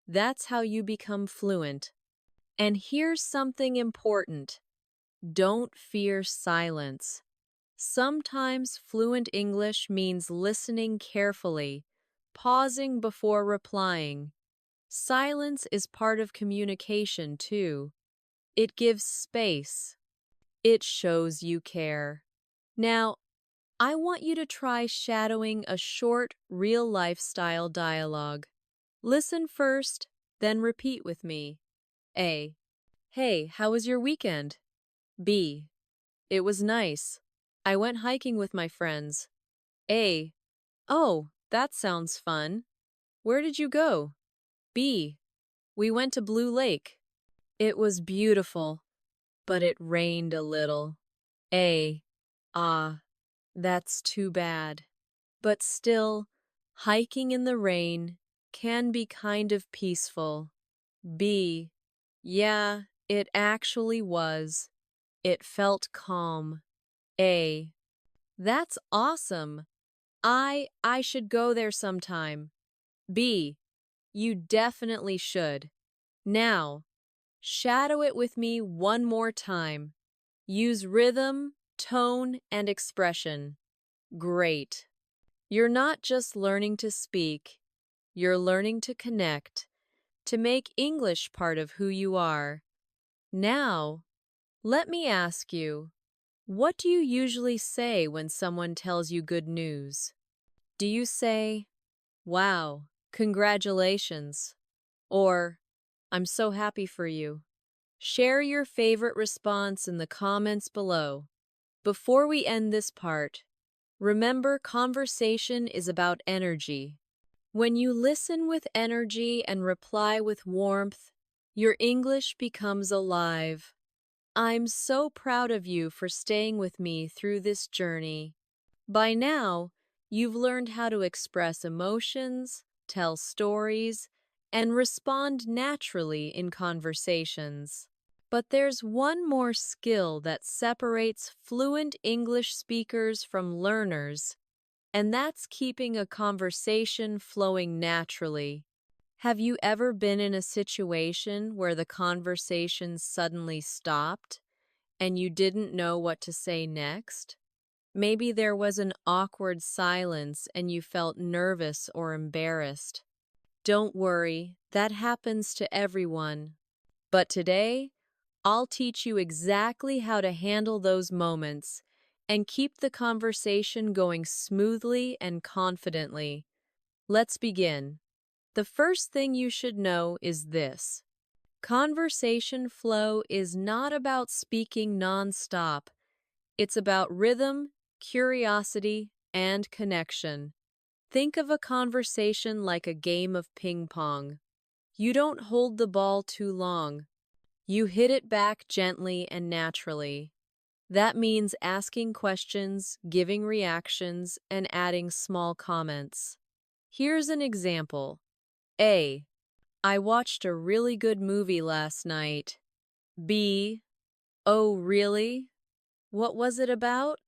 That's how you become fluent. And here's something important. Don't fear silence. Sometimes fluent English means listening carefully, pausing before replying. Silence is part of communication, too. It gives space. It shows you care. Now, I want you to try shadowing a short, real-life style dialogue. Listen first, then repeat with me. A. Hey, how was your weekend? B. It was nice. I went hiking with my friends. A. Oh, that sounds fun. Where did you go? B. We went to Blue Lake. It was beautiful, but it rained a little. A. Ah, that's too bad. But still, hiking in the rain can be kind of peaceful. B. Yeah, it actually was. It felt calm. A. That's awesome. I should go there sometime. B. You definitely should. Now, shadow it with me one more time. Use rhythm, Tone and expression. Great. You're not just learning to speak, you're learning to connect, to make English part of who you are. Now, let me ask you, what do you usually say when someone tells you good news? Do you say, "Wow, congratulations," or "I'm so happy for you"? Share your favorite response in the comments below. Before we end this part, remember conversation is about energy. When you listen with energy and reply with warmth, your English becomes alive. I'm so proud of you for staying with me through this journey. By now, you've learned how to express emotions, tell stories, and respond naturally in conversations. But there's one more skill that separates fluent English speakers from learners, and that's keeping a conversation flowing naturally. Have you ever been in a situation where the conversation suddenly stopped and you didn't know what to say next? Maybe there was an awkward silence and you felt nervous or embarrassed. Don't worry, that happens to everyone. But today, I'll teach you exactly how to handle those moments and keep the conversation going smoothly and confidently. Let's begin. The first thing you should know is this. Conversation flow is not about speaking nonstop. It's about rhythm, curiosity, and connection. Think of a conversation like a game of ping pong. You don't hold the ball too long. You hit it back gently and naturally. That means asking questions, giving reactions, and adding small comments. Here's an example. A. I watched a really good movie last night. B. Oh, really? What was it about?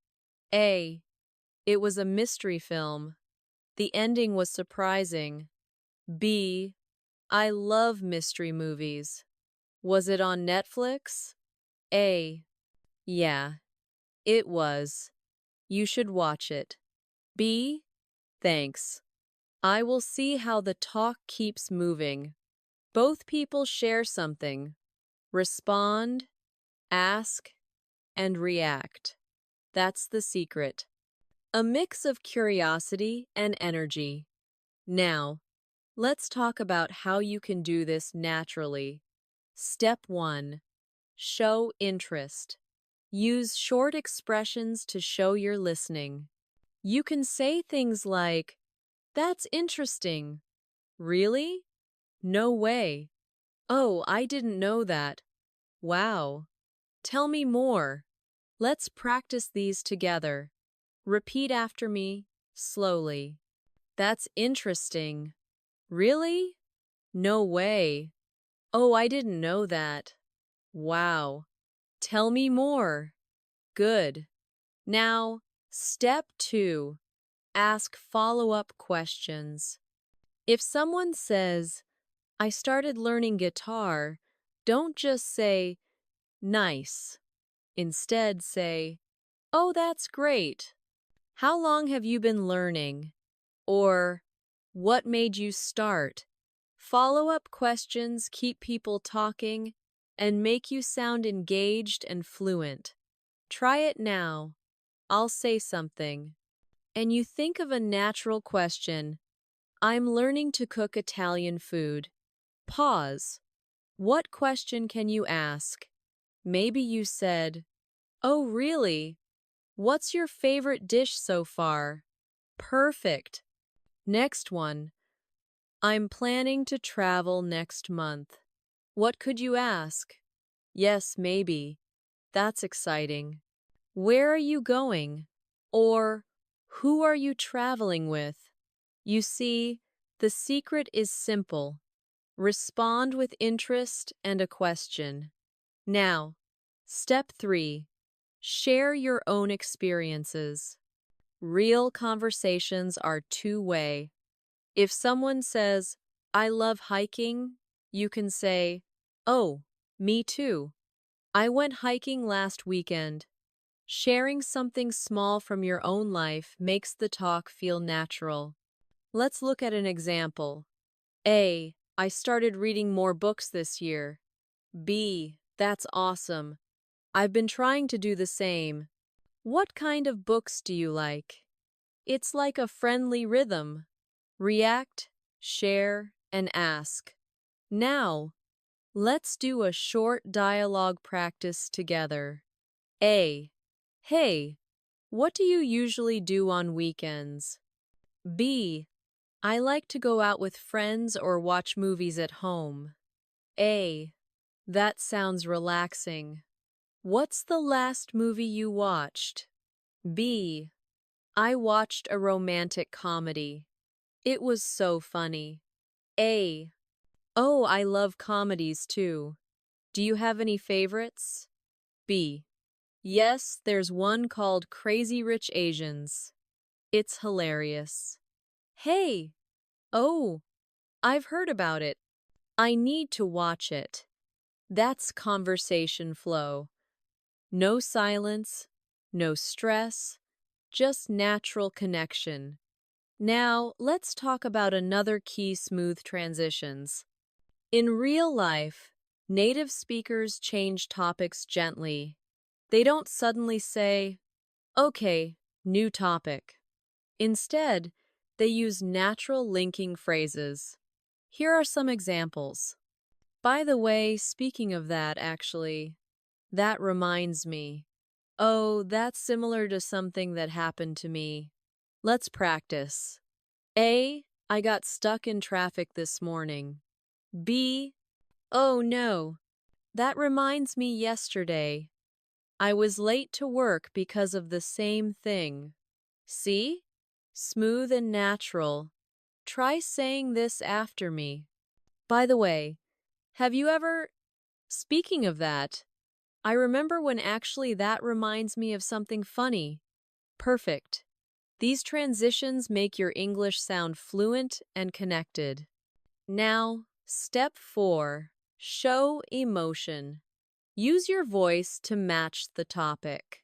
A. It was a mystery film. The ending was surprising. B. I love mystery movies. Was it on Netflix? A. Yeah, it was. You should watch it. B. Thanks. I will see how the talk keeps moving. Both people share something. Respond, ask, and react. That's the secret. A mix of curiosity and energy. Now, let's talk about how you can do this naturally. Step 1. Show interest. Use short expressions to show you're listening. You can say things like, "That's interesting." "Really? No way." "Oh, I didn't know that." "Wow. Tell me more." Let's practice these together. Repeat after me, slowly. "That's interesting." "Really? No way." "Oh, I didn't know that." "Wow. Tell me more." Good. Now, step 2. Ask follow-up questions. If someone says, "I started learning guitar," don't just say, "Nice." Instead, say, "Oh, that's great. How long have you been learning?" Or, "What made you start?" Follow-up questions keep people talking and make you sound engaged and fluent. Try it now. I'll say something. And you think of a natural question. I'm learning to cook Italian food. Pause. What question can you ask? Maybe you said, "Oh, really? What's your favorite dish so far?" Perfect. Next one. I'm planning to travel next month. What could you ask? Yes, maybe. That's exciting. Where are you going? Or, who are you traveling with? You see, the secret is simple. Respond with interest and a question. Now, step 3. Share your own experiences. Real conversations are two-way. If someone says, "I love hiking," you can say, "Oh, me too. I went hiking last weekend." Sharing something small from your own life makes the talk feel natural. Let's look at an example. A. I started reading more books this year. B. That's awesome. I've been trying to do the same. What kind of books do you like? It's like a friendly rhythm. React, share, and ask. Now, let's do a short dialogue practice together. A. Hey, what do you usually do on weekends? B. I like to go out with friends or watch movies at home. A. That sounds relaxing. What's the last movie you watched? B. I watched a romantic comedy. It was so funny. A. Oh, I love comedies too. Do you have any favorites? B. Yes, there's one called Crazy Rich Asians. It's hilarious. Hey! Oh, I've heard about it. I need to watch it. That's conversation flow. No silence, no stress, just natural connection. Now, let's talk about another key smooth transitions. In real life, native speakers change topics gently. They don't suddenly say, okay, new topic. Instead, they use natural linking phrases. Here are some examples. By the way, speaking of that, actually, that reminds me. Oh, that's similar to something that happened to me. Let's practice. A. I got stuck in traffic this morning. B. Oh no, that reminds me yesterday. I was late to work because of the same thing. See? Smooth and natural. Try saying this after me. By the way, have you ever... Speaking of that, I remember when actually that reminds me of something funny. Perfect. These transitions make your English sound fluent and connected. Now, step 4. Show emotion. Use your voice to match the topic.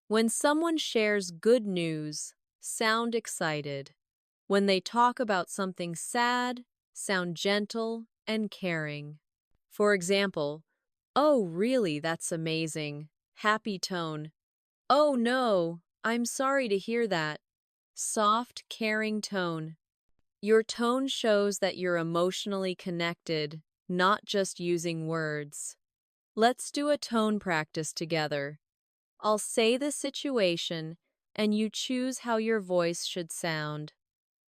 When someone shares good news, sound excited. When they talk about something sad, sound gentle and caring. For example, oh, really, that's amazing. Happy tone. Oh, no, I'm sorry to hear that. Soft, caring tone. Your tone shows that you're emotionally connected, not just using words. Let's do a tone practice together. I'll say the situation, and you choose how your voice should sound.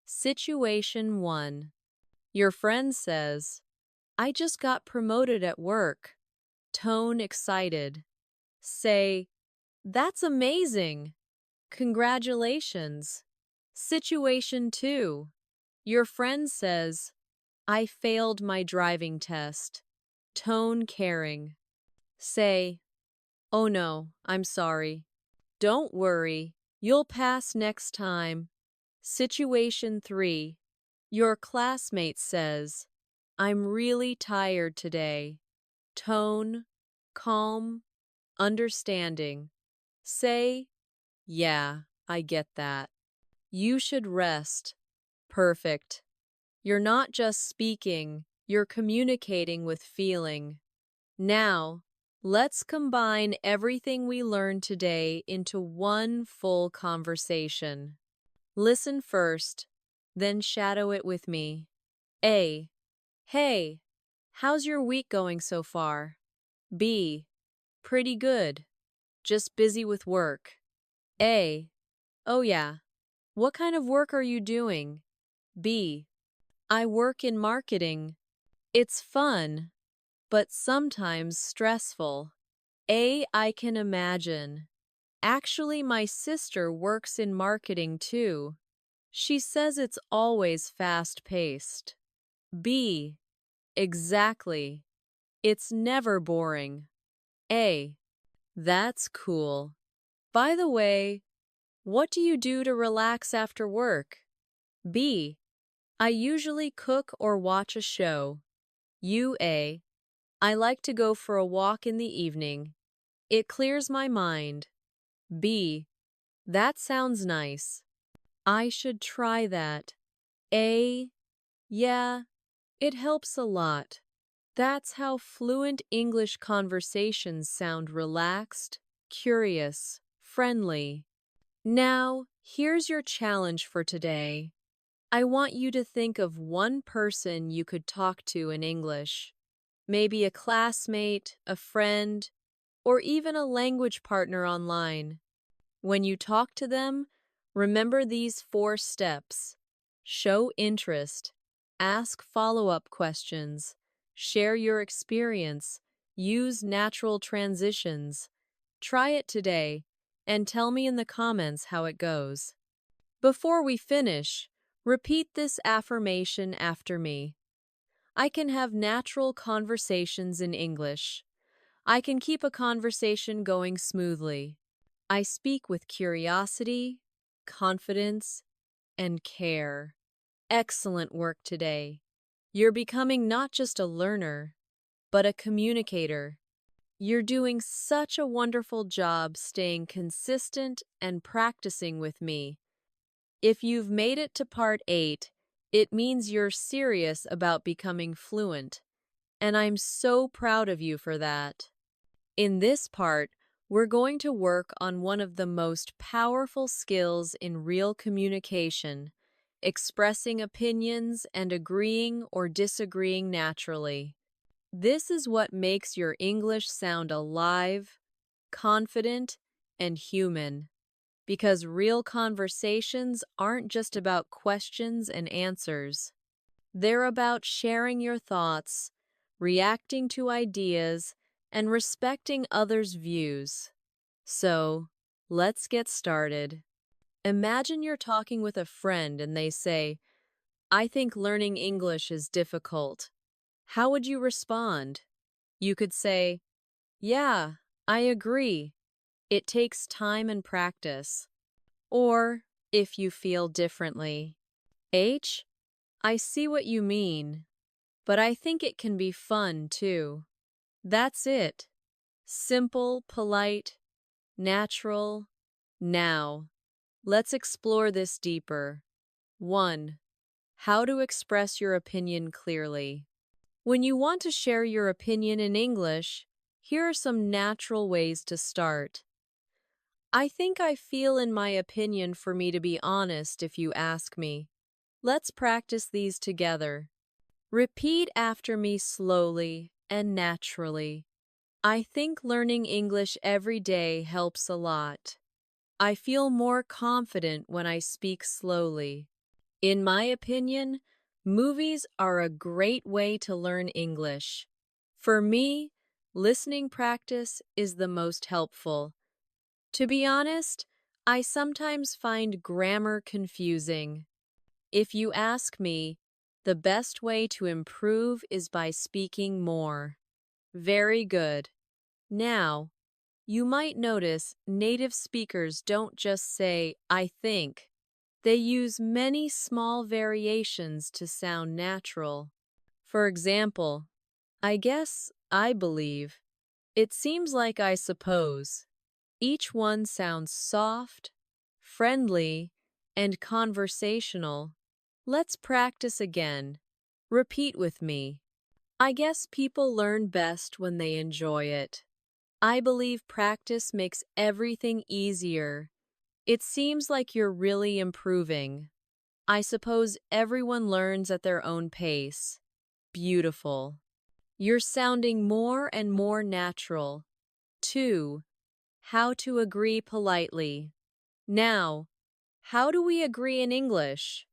Situation 1. Your friend says, I just got promoted at work. Tone excited. Say, that's amazing. Congratulations. Situation 2. Your friend says, I failed my driving test. Tone caring. Say, oh no, I'm sorry. Don't worry, you'll pass next time. Situation 3. Your classmate says, I'm really tired today. Tone, calm, understanding. Say, yeah, I get that. You should rest. Perfect. You're not just speaking, you're communicating with feeling. Now, let's combine everything we learned today into one full conversation. Listen first, then shadow it with me. A. Hey, how's your week going so far? B. Pretty good. Just busy with work. A. Oh yeah. What kind of work are you doing? B. I work in marketing. It's fun, but sometimes stressful. A. I can imagine. Actually, my sister works in marketing too. She says it's always fast-paced. B. Exactly. It's never boring. A. That's cool. By the way, what do you do to relax after work? B. I usually cook or watch a show. A. I like to go for a walk in the evening. It clears my mind. B. That sounds nice. I should try that. A. Yeah, it helps a lot. That's how fluent English conversations sound: relaxed, curious, friendly. Now, here's your challenge for today. I want you to think of one person you could talk to in English. Maybe a classmate, a friend, or even a language partner online. When you talk to them, remember these 4 steps. Show interest, ask follow-up questions, share your experience, use natural transitions. Try it today and tell me in the comments how it goes. Before we finish, repeat this affirmation after me. I can have natural conversations in English. I can keep a conversation going smoothly. I speak with curiosity, confidence, and care. Excellent work today. You're becoming not just a learner, but a communicator. You're doing such a wonderful job staying consistent and practicing with me. If you've made it to part 8, it means you're serious about becoming fluent, and I'm so proud of you for that. In this part, we're going to work on one of the most powerful skills in real communication: expressing opinions and agreeing or disagreeing naturally. This is what makes your English sound alive, confident, and human. Because real conversations aren't just about questions and answers. They're about sharing your thoughts, reacting to ideas, and respecting others' views. So, let's get started. Imagine you're talking with a friend and they say, "I think learning English is difficult." How would you respond? You could say, "Yeah, I agree. It takes time and practice." Or, if you feel differently, "H, I see what you mean, but I think it can be fun too." That's it. Simple, polite, natural. Now, let's explore this deeper. 1. How to express your opinion clearly. When you want to share your opinion in English, here are some natural ways to start. I think I feel in my opinion for me to be honest if you ask me. Let's practice these together. Repeat after me slowly and naturally. I think learning English every day helps a lot. I feel more confident when I speak slowly. In my opinion, movies are a great way to learn English. For me, listening practice is the most helpful. To be honest, I sometimes find grammar confusing. If you ask me, the best way to improve is by speaking more. Very good. Now, you might notice native speakers don't just say, "I think." They use many small variations to sound natural. For example, "I guess," "I believe," "it seems like," "I suppose." Each one sounds soft, friendly, and conversational. Let's practice again. Repeat with me. I guess people learn best when they enjoy it. I believe practice makes everything easier. It seems like you're really improving. I suppose everyone learns at their own pace. Beautiful. You're sounding more and more natural. 2. How to agree politely. Now, how do we agree in English?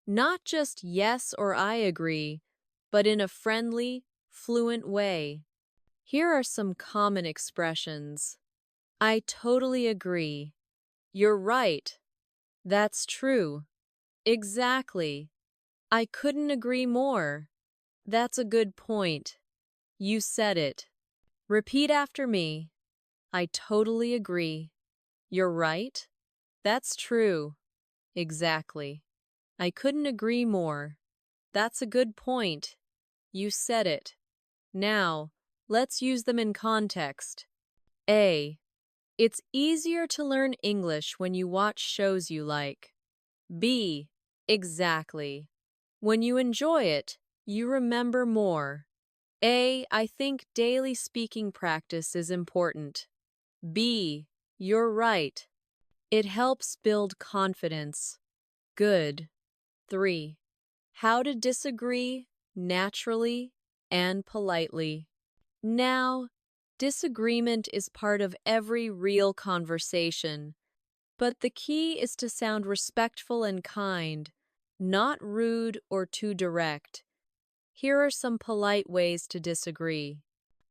Not just yes or I agree, but in a friendly, fluent way. Here are some common expressions. I totally agree. You're right. That's true. Exactly. I couldn't agree more. That's a good point. You said it. Repeat after me. I totally agree. You're right. That's true. Exactly. I couldn't agree more. That's a good point. You said it. Now, let's use them in context. A. It's easier to learn English when you watch shows you like. B. Exactly. When you enjoy it, you remember more. A. I think daily speaking practice is important. B. You're right. It helps build confidence. Good. 3. How to disagree naturally and politely. Now, disagreement is part of every real conversation, but the key is to sound respectful and kind, not rude or too direct. Here are some polite ways to disagree.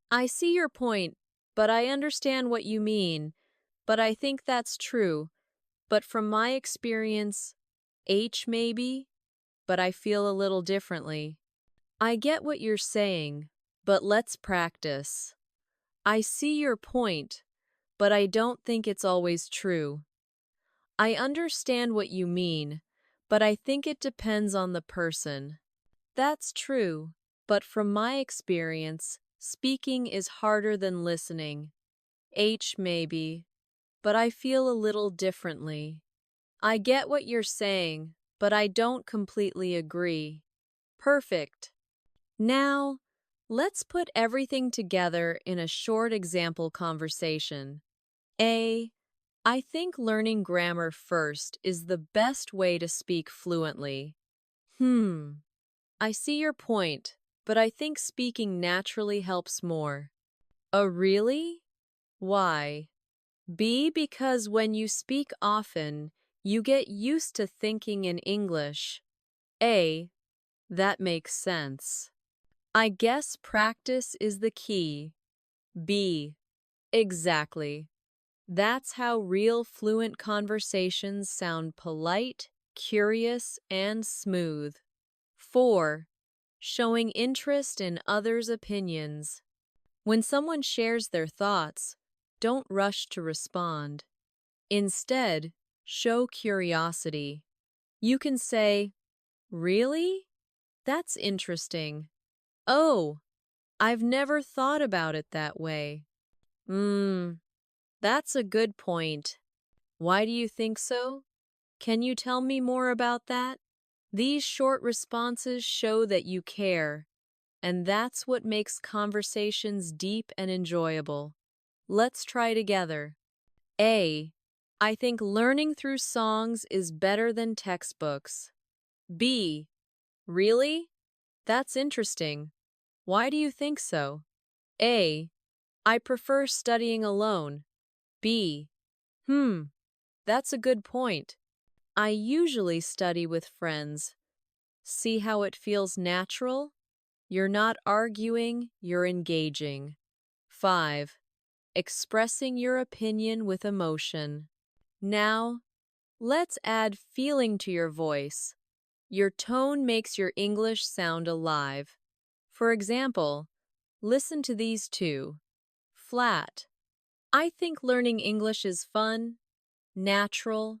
I see your point, but I understand what you mean, but I think that's true. But from my experience, H maybe, but I feel a little differently. I get what you're saying, but let's practice. I see your point, but I don't think it's always true. I understand what you mean, but I think it depends on the person. That's true, but from my experience, speaking is harder than listening. H maybe, but I feel a little differently. I get what you're saying, but I don't completely agree. Perfect. Now, let's put everything together in a short example conversation. A. I think learning grammar first is the best way to speak fluently. I see your point, but I think speaking naturally helps more. A really? Why? B. Because when you speak often, you get used to thinking in English. A. That makes sense. I guess practice is the key. B. Exactly. That's how real fluent conversations sound polite, curious, and smooth. 4. Showing interest in others' opinions. When someone shares their thoughts, don't rush to respond. Instead, show curiosity. You can say, "Really? That's interesting. Oh, I've never thought about it that way. That's a good point. Why do you think so? Can you tell me more about that?" These short responses show that you care, and that's what makes conversations deep and enjoyable. Let's try together. A. I think learning through songs is better than textbooks. B. Really? That's interesting. Why do you think so? A. I prefer studying alone. B. That's a good point. I usually study with friends. See how it feels natural? You're not arguing, you're engaging. 5. Expressing your opinion with emotion. Now, let's add feeling to your voice. Your tone makes your English sound alive. For example, listen to these two. Flat. I think learning English is fun. Natural.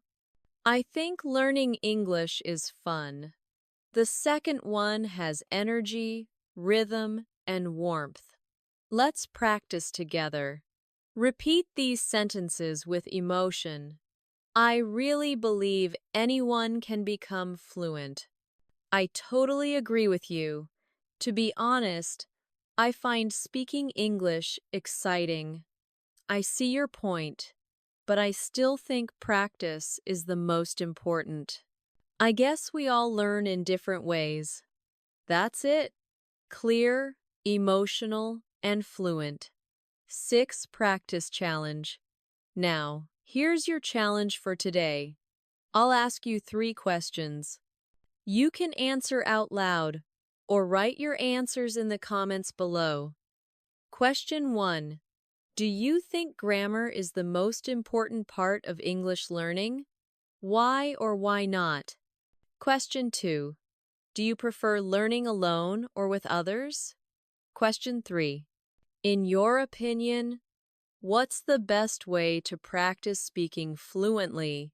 I think learning English is fun. The second one has energy, rhythm, and warmth. Let's practice together. Repeat these sentences with emotion. I really believe anyone can become fluent. I totally agree with you. To be honest, I find speaking English exciting. I see your point, but I still think practice is the most important. I guess we all learn in different ways. That's it. Clear, emotional, and fluent. 6 practice challenge. Now, here's your challenge for today. I'll ask you 3 questions. You can answer out loud or write your answers in the comments below. Question 1. Do you think grammar is the most important part of English learning? Why or why not? Question 2. Do you prefer learning alone or with others? Question 3. In your opinion, what's the best way to practice speaking fluently?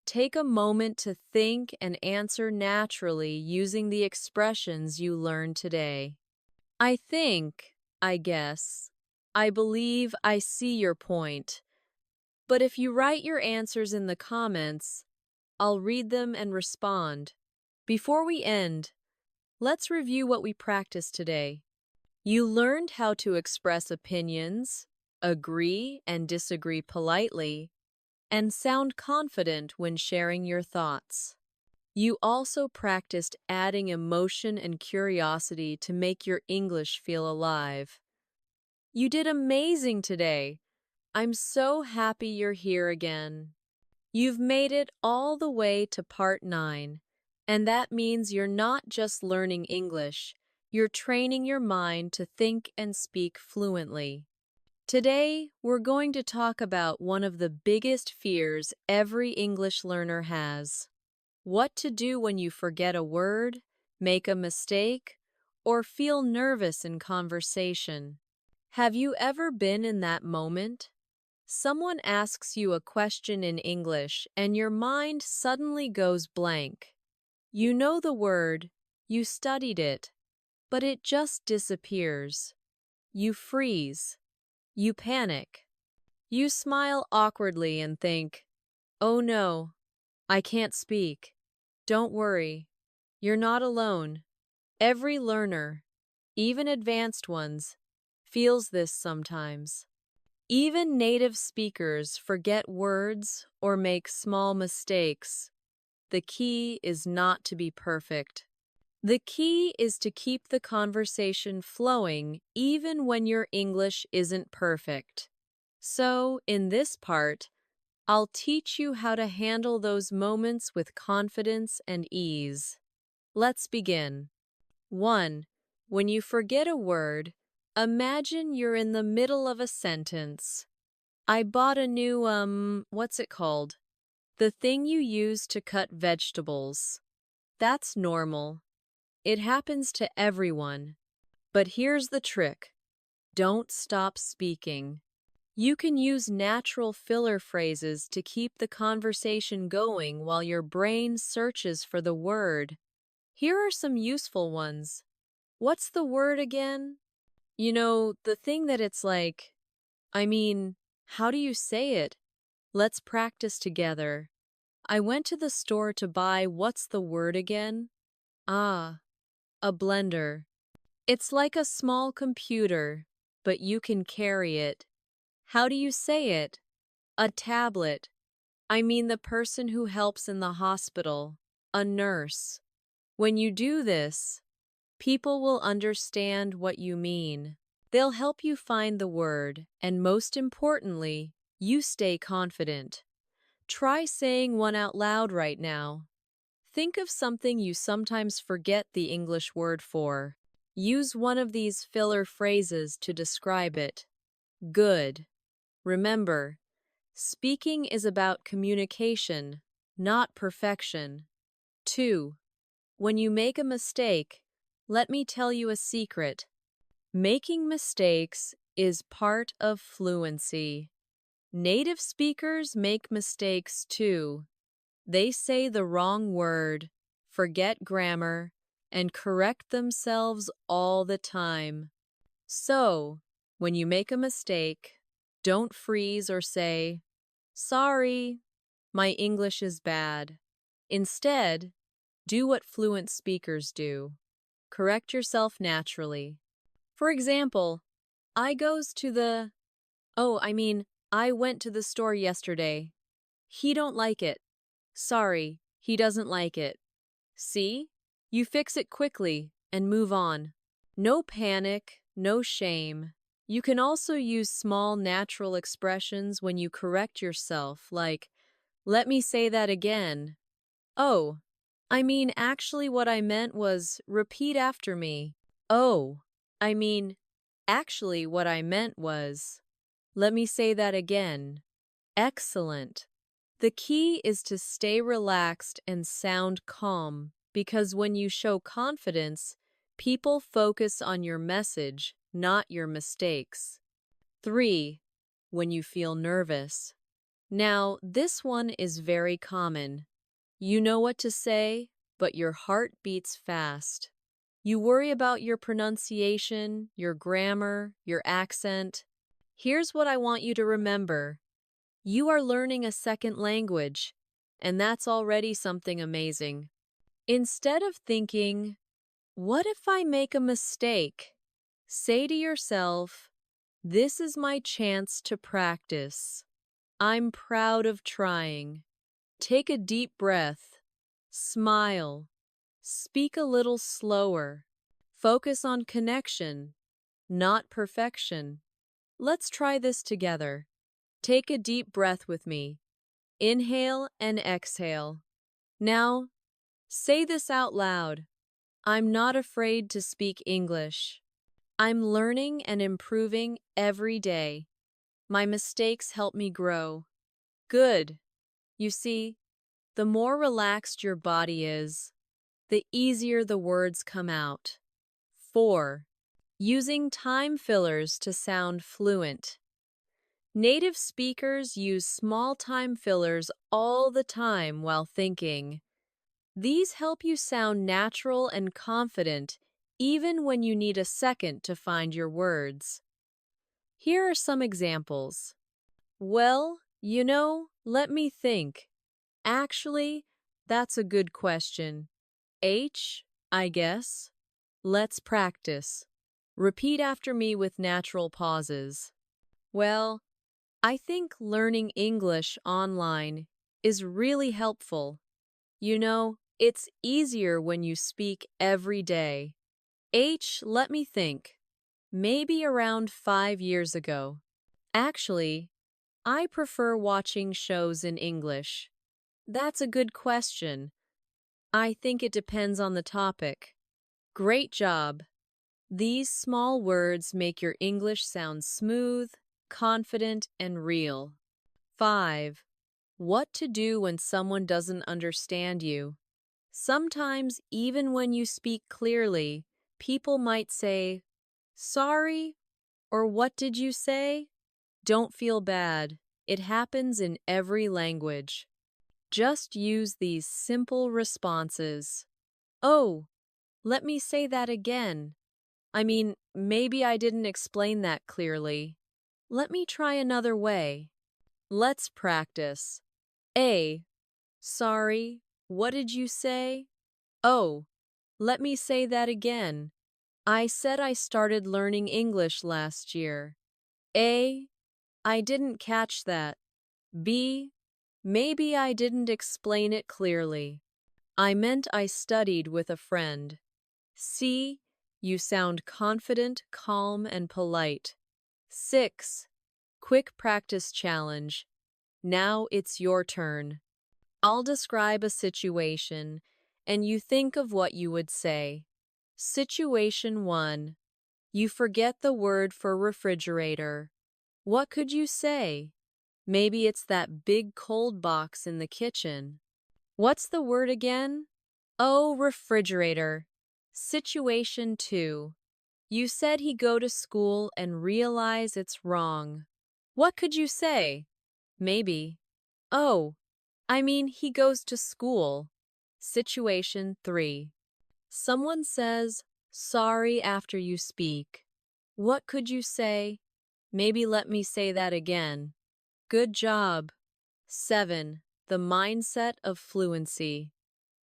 Take a moment to think and answer naturally using the expressions you learned today. I think, I guess, I believe I see your point, But if you write your answers in the comments, I'll read them and respond. Before we end, let's review what we practiced today. You learned how to express opinions, agree and disagree politely, and sound confident when sharing your thoughts. You also practiced adding emotion and curiosity to make your English feel alive. You did amazing today. I'm so happy you're here again. You've made it all the way to part 9, and that means you're not just learning English, you're training your mind to think and speak fluently. Today, we're going to talk about one of the biggest fears every English learner has. What to do when you forget a word, make a mistake, or feel nervous in conversation. Have you ever been in that moment? Someone asks you a question in English and your mind suddenly goes blank. You know the word, you studied it, but it just disappears. You freeze. You panic. You smile awkwardly and think, "Oh no, I can't speak." Don't worry. You're not alone. Every learner, even advanced ones, feels this sometimes. Even native speakers forget words or make small mistakes. The key is not to be perfect. The key is to keep the conversation flowing even when your English isn't perfect. So, in this part, I'll teach you how to handle those moments with confidence and ease. Let's begin. 1. When you forget a word, imagine you're in the middle of a sentence. I bought a new, what's it called? The thing you use to cut vegetables. That's normal. It happens to everyone. But here's the trick. Don't stop speaking. You can use natural filler phrases to keep the conversation going while your brain searches for the word. Here are some useful ones. What's the word again? You know, the thing that it's like, how do you say it? Let's practice together. I went to the store to buy what's the word again? Ah, a blender. It's like a small computer, but you can carry it. How do you say it? A tablet. The person who helps in the hospital. A nurse. When you do this, people will understand what you mean. They'll help you find the word, and most importantly, you stay confident. Try saying one out loud right now. Think of something you sometimes forget the English word for. Use one of these filler phrases to describe it. Good. Remember, speaking is about communication, not perfection. 2. When you make a mistake, let me tell you a secret. Making mistakes is part of fluency. Native speakers make mistakes too. They say the wrong word, forget grammar, and correct themselves all the time. So, when you make a mistake, don't freeze or say, "Sorry, my English is bad." Instead, do what fluent speakers do. Correct yourself naturally. For example, I goes to the, I went to the store yesterday. He don't like it. Sorry, he doesn't like it. See? You fix it quickly and move on. No panic, no shame. You can also use small natural expressions when you correct yourself, like, "Let me say that again." "Oh, actually what I meant was repeat after me." "Oh, I mean, actually what I meant was, let me say that again." Excellent. The key is to stay relaxed and sound calm, because when you show confidence, people focus on your message, not your mistakes. 3. When you feel nervous. Now, this one is very common. You know what to say, but your heart beats fast. You worry about your pronunciation, your grammar, your accent. Here's what I want you to remember. You are learning a second language, and that's already something amazing. Instead of thinking, what if I make a mistake? Say to yourself, this is my chance to practice. I'm proud of trying. Take a deep breath. Smile. Speak a little slower. Focus on connection, not perfection. Let's try this together. Take a deep breath with me. Inhale and exhale. Now, say this out loud. I'm not afraid to speak English. I'm learning and improving every day. My mistakes help me grow. Good. You see, the more relaxed your body is, the easier the words come out. 4. Using time fillers to sound fluent. Native speakers use small time fillers all the time while thinking. These help you sound natural and confident even when you need a second to find your words. Here are some examples. Well, let me think. Actually, that's a good question. I guess. Let's practice. Repeat after me with natural pauses. Well, I think learning English online is really helpful. It's easier when you speak every day. Let me think. Maybe around 5 years ago. Actually, I prefer watching shows in English. That's a good question. I think it depends on the topic. Great job. These small words make your English sound smooth, confident, and real. 5. What to do when someone doesn't understand you. Sometimes, even when you speak clearly, people might say, "Sorry," or "What did you say?" Don't feel bad. It happens in every language. Just use these simple responses. "Oh, let me say that again. Maybe I didn't explain that clearly. Let me try another way." Let's practice. Sorry, what did you say? Oh, let me say that again. I said I started learning English last year. I didn't catch that. Maybe I didn't explain it clearly. I meant I studied with a friend. You sound confident, calm, and polite. 6. Quick practice challenge. Now it's your turn. I'll describe a situation, and you think of what you would say. Situation 1. You forget the word for refrigerator. What could you say? Maybe it's that big cold box in the kitchen. What's the word again? Oh, refrigerator. Situation 2. You said he go to school and realize it's wrong. What could you say? Maybe. Oh, he goes to school. Situation 3. Someone says, sorry after you speak. What could you say? Maybe let me say that again. Good job. 7. The mindset of fluency.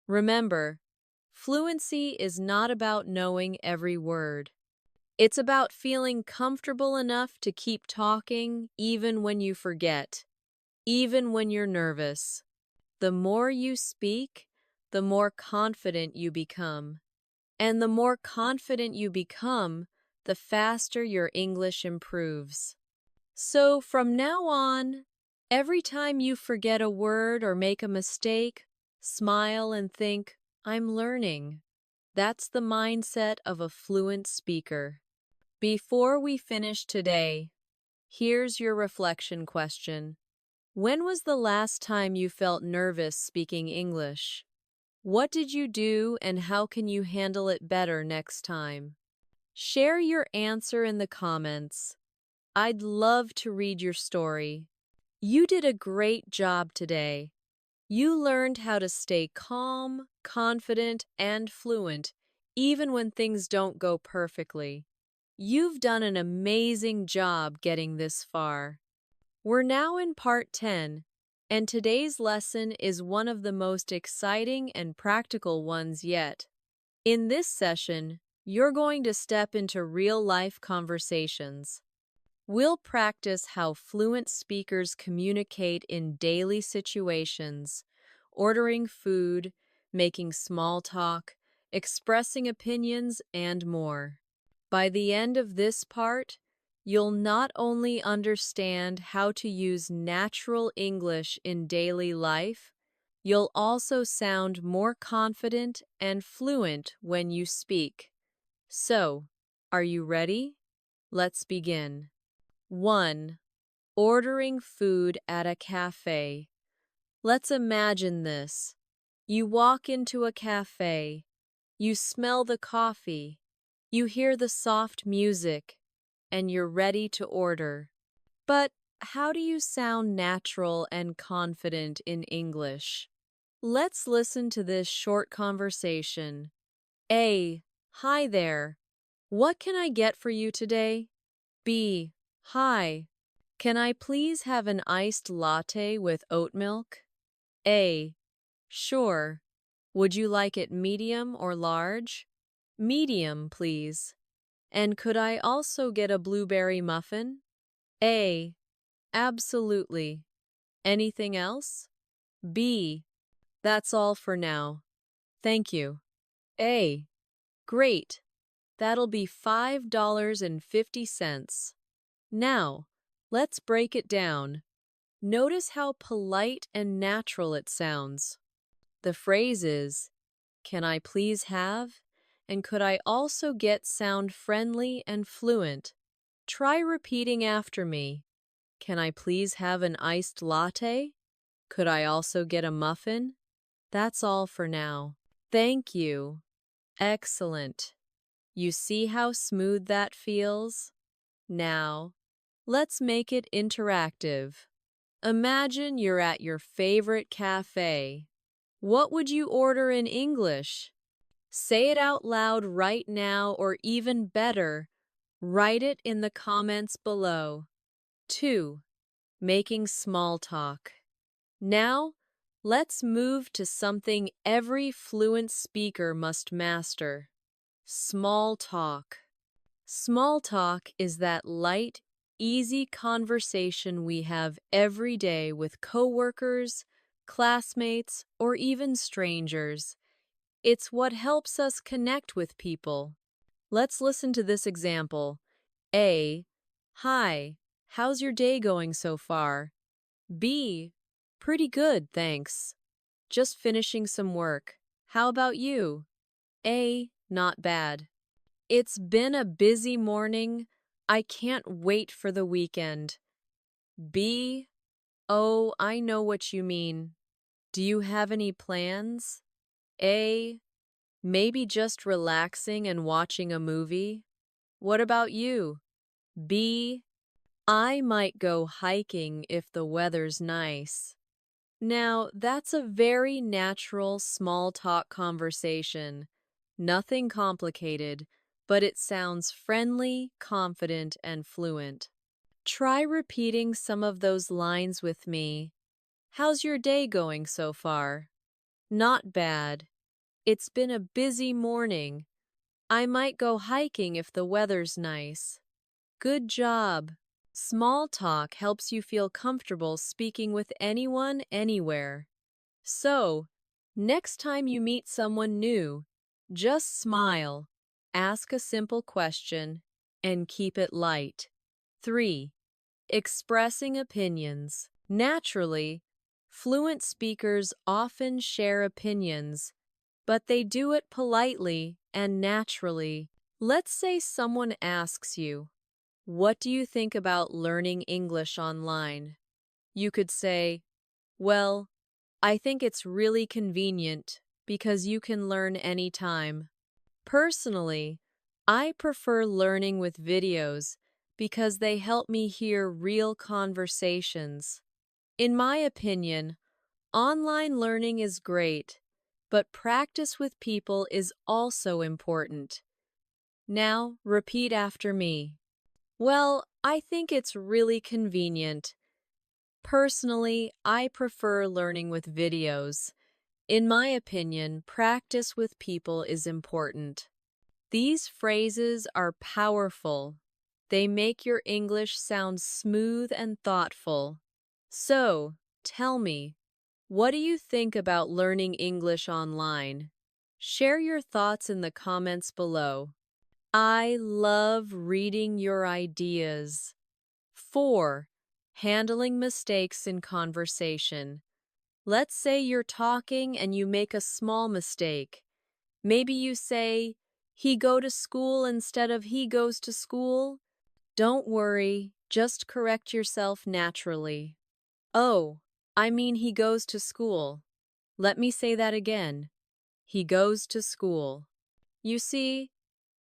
Remember, fluency is not about knowing every word. It's about feeling comfortable enough to keep talking even when you forget, even when you're nervous. The more you speak, the more confident you become. And the more confident you become, the faster your English improves. So from now on, every time you forget a word or make a mistake, smile and think, I'm learning. That's the mindset of a fluent speaker. Before we finish today, here's your reflection question. When was the last time you felt nervous speaking English? What did you do and how can you handle it better next time? Share your answer in the comments. I'd love to read your story. You did a great job today. You learned how to stay calm, confident, and fluent, even when things don't go perfectly. You've done an amazing job getting this far. We're now in part 10, and today's lesson is one of the most exciting and practical ones yet. In this session, you're going to step into real-life conversations. We'll practice how fluent speakers communicate in daily situations, ordering food, making small talk, expressing opinions, and more. By the end of this part, you'll not only understand how to use natural English in daily life, you'll also sound more confident and fluent when you speak. So, are you ready? Let's begin. 1. Ordering food at a cafe. Let's imagine this. You walk into a cafe. You smell the coffee. You hear the soft music, and you're ready to order. But how do you sound natural and confident in English? Let's listen to this short conversation. A. Hi there. What can I get for you today? B. Hi. Can I please have an iced latte with oat milk? A. Sure. Would you like it medium or large? Medium, please. And could I also get a blueberry muffin? A. Absolutely. Anything else? B. That's all for now. Thank you. A. Great. That'll be $5.50. Now, let's break it down. Notice how polite and natural it sounds. The phrase is, can I please have? And could I also get sound friendly and fluent? Try repeating after me. Can I please have an iced latte? Could I also get a muffin? That's all for now. Thank you. Excellent. You see how smooth that feels? Now, let's make it interactive. Imagine you're at your favorite cafe. What would you order in English? Say it out loud right now, or even better, write it in the comments below. 2. Making small talk. Now, let's move to something every fluent speaker must master. Small talk. Small talk is that light, easy conversation we have every day with coworkers, classmates, or even strangers. It's what helps us connect with people. Let's listen to this example. A. Hi, how's your day going so far? B. Pretty good, thanks. Just finishing some work. How about you? A. Not bad. It's been a busy morning. I can't wait for the weekend. B. Oh, I know what you mean. Do you have any plans? A. Maybe just relaxing and watching a movie. What about you? B. I might go hiking if the weather's nice. Now, that's a very natural small talk conversation. Nothing complicated, but it sounds friendly, confident, and fluent. Try repeating some of those lines with me. How's your day going so far? Not bad. It's been a busy morning. I might go hiking if the weather's nice. Good job. Small talk helps you feel comfortable speaking with anyone, anywhere. So, next time you meet someone new, just smile, ask a simple question, and keep it light. 3. Expressing opinions. Naturally, fluent speakers often share opinions, but they do it politely and naturally. Let's say someone asks you, what do you think about learning English online? You could say, well, I think it's really convenient because you can learn anytime. Personally, I prefer learning with videos because they help me hear real conversations. In my opinion, online learning is great, but practice with people is also important. Now, repeat after me. Well, I think it's really convenient Personally, I prefer learning with videos. In my opinion, practice with people is important. These phrases are powerful. They make your English sound smooth and thoughtful. So, tell me, what do you think about learning English online? Share your thoughts in the comments below. I love reading your ideas. 4. Handling mistakes in conversation. Let's say you're talking and you make a small mistake. Maybe you say, he go to school instead of he goes to school. Don't worry, just correct yourself naturally. Oh, I mean he goes to school. Let me say that again. He goes to school. You see,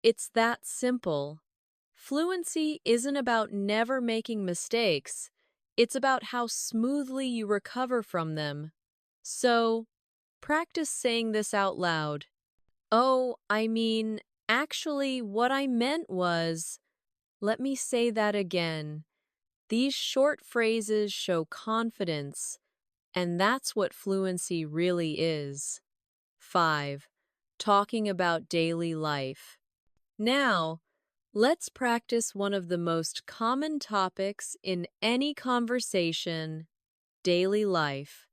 it's that simple. Fluency isn't about never making mistakes. It's about how smoothly you recover from them. So, practice saying this out loud. Oh, I mean, actually, what I meant was, let me say that again. These short phrases show confidence, and that's what fluency really is. 5. Talking about daily life. Now, let's practice one of the most common topics in any conversation, daily life.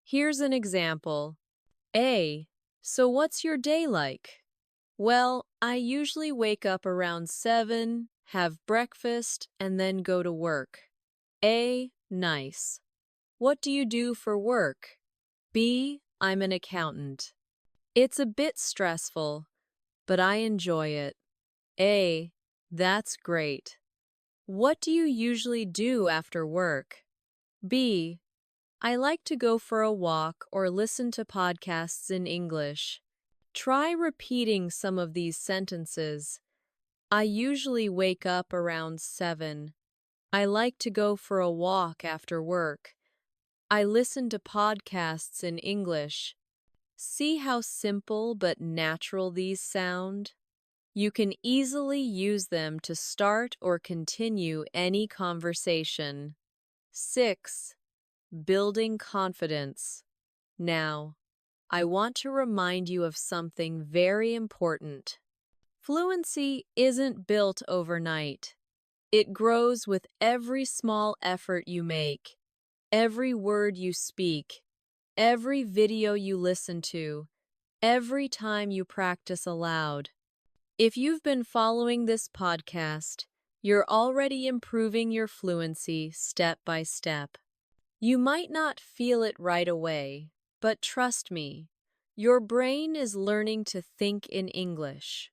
Here's an example. A. So what's your day like? Well, I usually wake up around 7, have breakfast, and then go to work. A. Nice. What do you do for work? B. I'm an accountant. It's a bit stressful, but I enjoy it. A. That's great. What do you usually do after work? B. I like to go for a walk or listen to podcasts in English. Try repeating some of these sentences. I usually wake up around 7. I like to go for a walk after work. I listen to podcasts in English. See how simple but natural these sound? You can easily use them to start or continue any conversation. 6. Building confidence. Now, I want to remind you of something very important. Fluency isn't built overnight. It grows with every small effort you make, every word you speak, every video you listen to, every time you practice aloud. If you've been following this podcast, you're already improving your fluency step by step. You might not feel it right away, but trust me, your brain is learning to think in English.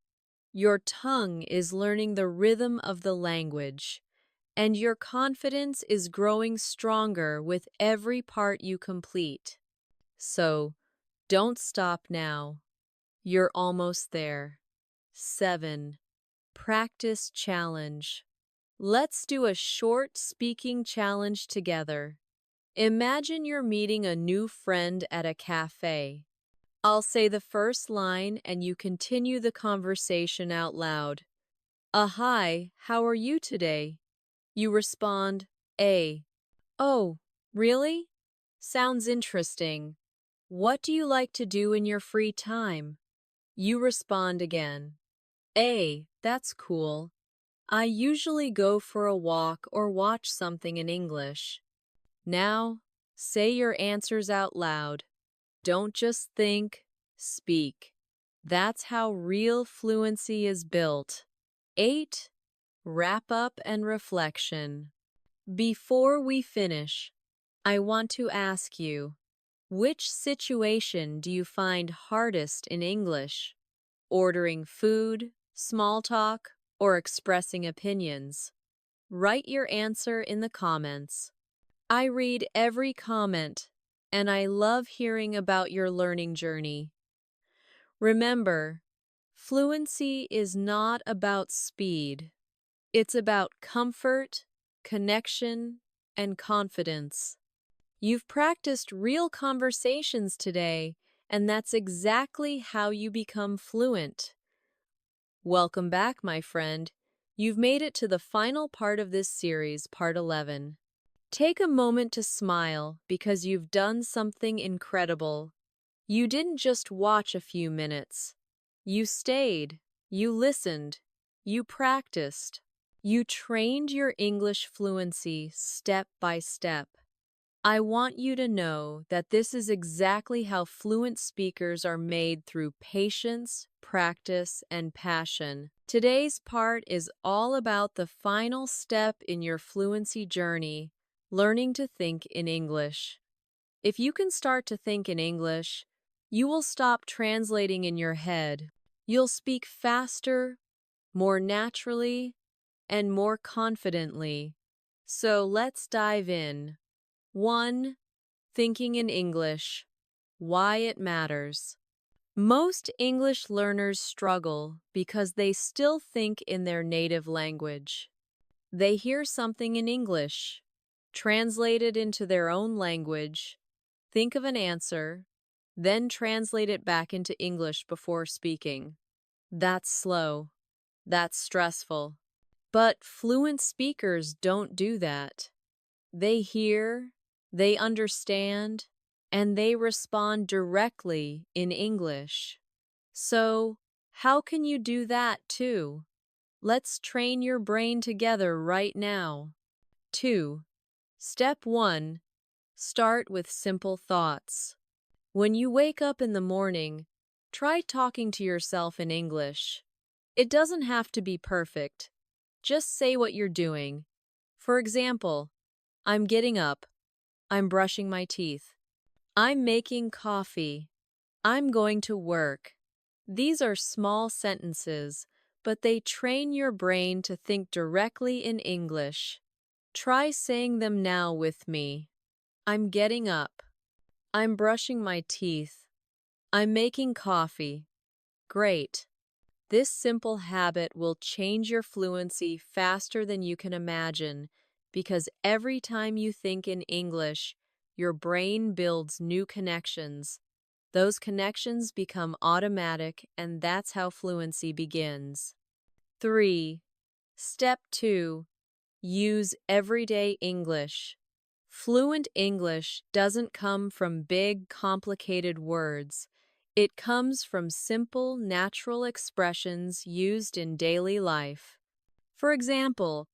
Your tongue is learning the rhythm of the language, and your confidence is growing stronger with every part you complete. So, don't stop now. You're almost there. 7. Practice challenge. Let's do a short speaking challenge together. Imagine you're meeting a new friend at a cafe. I'll say the first line and you continue the conversation out loud. Hi, how are you today? You respond, A. Oh, really? Sounds interesting. What do you like to do in your free time? You respond again. A. That's cool. I usually go for a walk or watch something in English. Now, say your answers out loud. Don't just think, speak. That's how real fluency is built. 8. Wrap up and reflection. Before we finish, I want to ask you, which situation do you find hardest in English? Ordering food, small talk, or expressing opinions? Write your answer in the comments. I read every comment, and I love hearing about your learning journey. Remember, fluency is not about speed. It's about comfort, connection, and confidence. You've practiced real conversations today, and that's exactly how you become fluent. Welcome back, my friend. You've made it to the final part of this series, part 11. Take a moment to smile because you've done something incredible. You didn't just watch a few minutes. You stayed, you listened, you practiced. You trained your English fluency step by step. I want you to know that this is exactly how fluent speakers are made through patience, practice, and passion. Today's part is all about the final step in your fluency journey, learning to think in English. If you can start to think in English, you will stop translating in your head. You'll speak faster, more naturally, and more confidently. So let's dive in. 1. Thinking in English. Why it matters. Most English learners struggle because they still think in their native language. They hear something in English, translate it into their own language, think of an answer, then translate it back into English before speaking. That's slow. That's stressful. But fluent speakers don't do that. They hear, they understand, and they respond directly in English. So, how can you do that too? Let's train your brain together right now. 2. Step 1. Start with simple thoughts. When you wake up in the morning, try talking to yourself in English. It doesn't have to be perfect. Just say what you're doing. For example, I'm getting up. I'm brushing my teeth. I'm making coffee. I'm going to work. These are small sentences, but they train your brain to think directly in English. Try saying them now with me. I'm getting up. I'm brushing my teeth. I'm making coffee. Great. This simple habit will change your fluency faster than you can imagine because every time you think in English, your brain builds new connections. Those connections become automatic, and that's how fluency begins. 3. Step 2. Use everyday English. Fluent English doesn't come from big, complicated words. It comes from simple, natural expressions used in daily life. For example,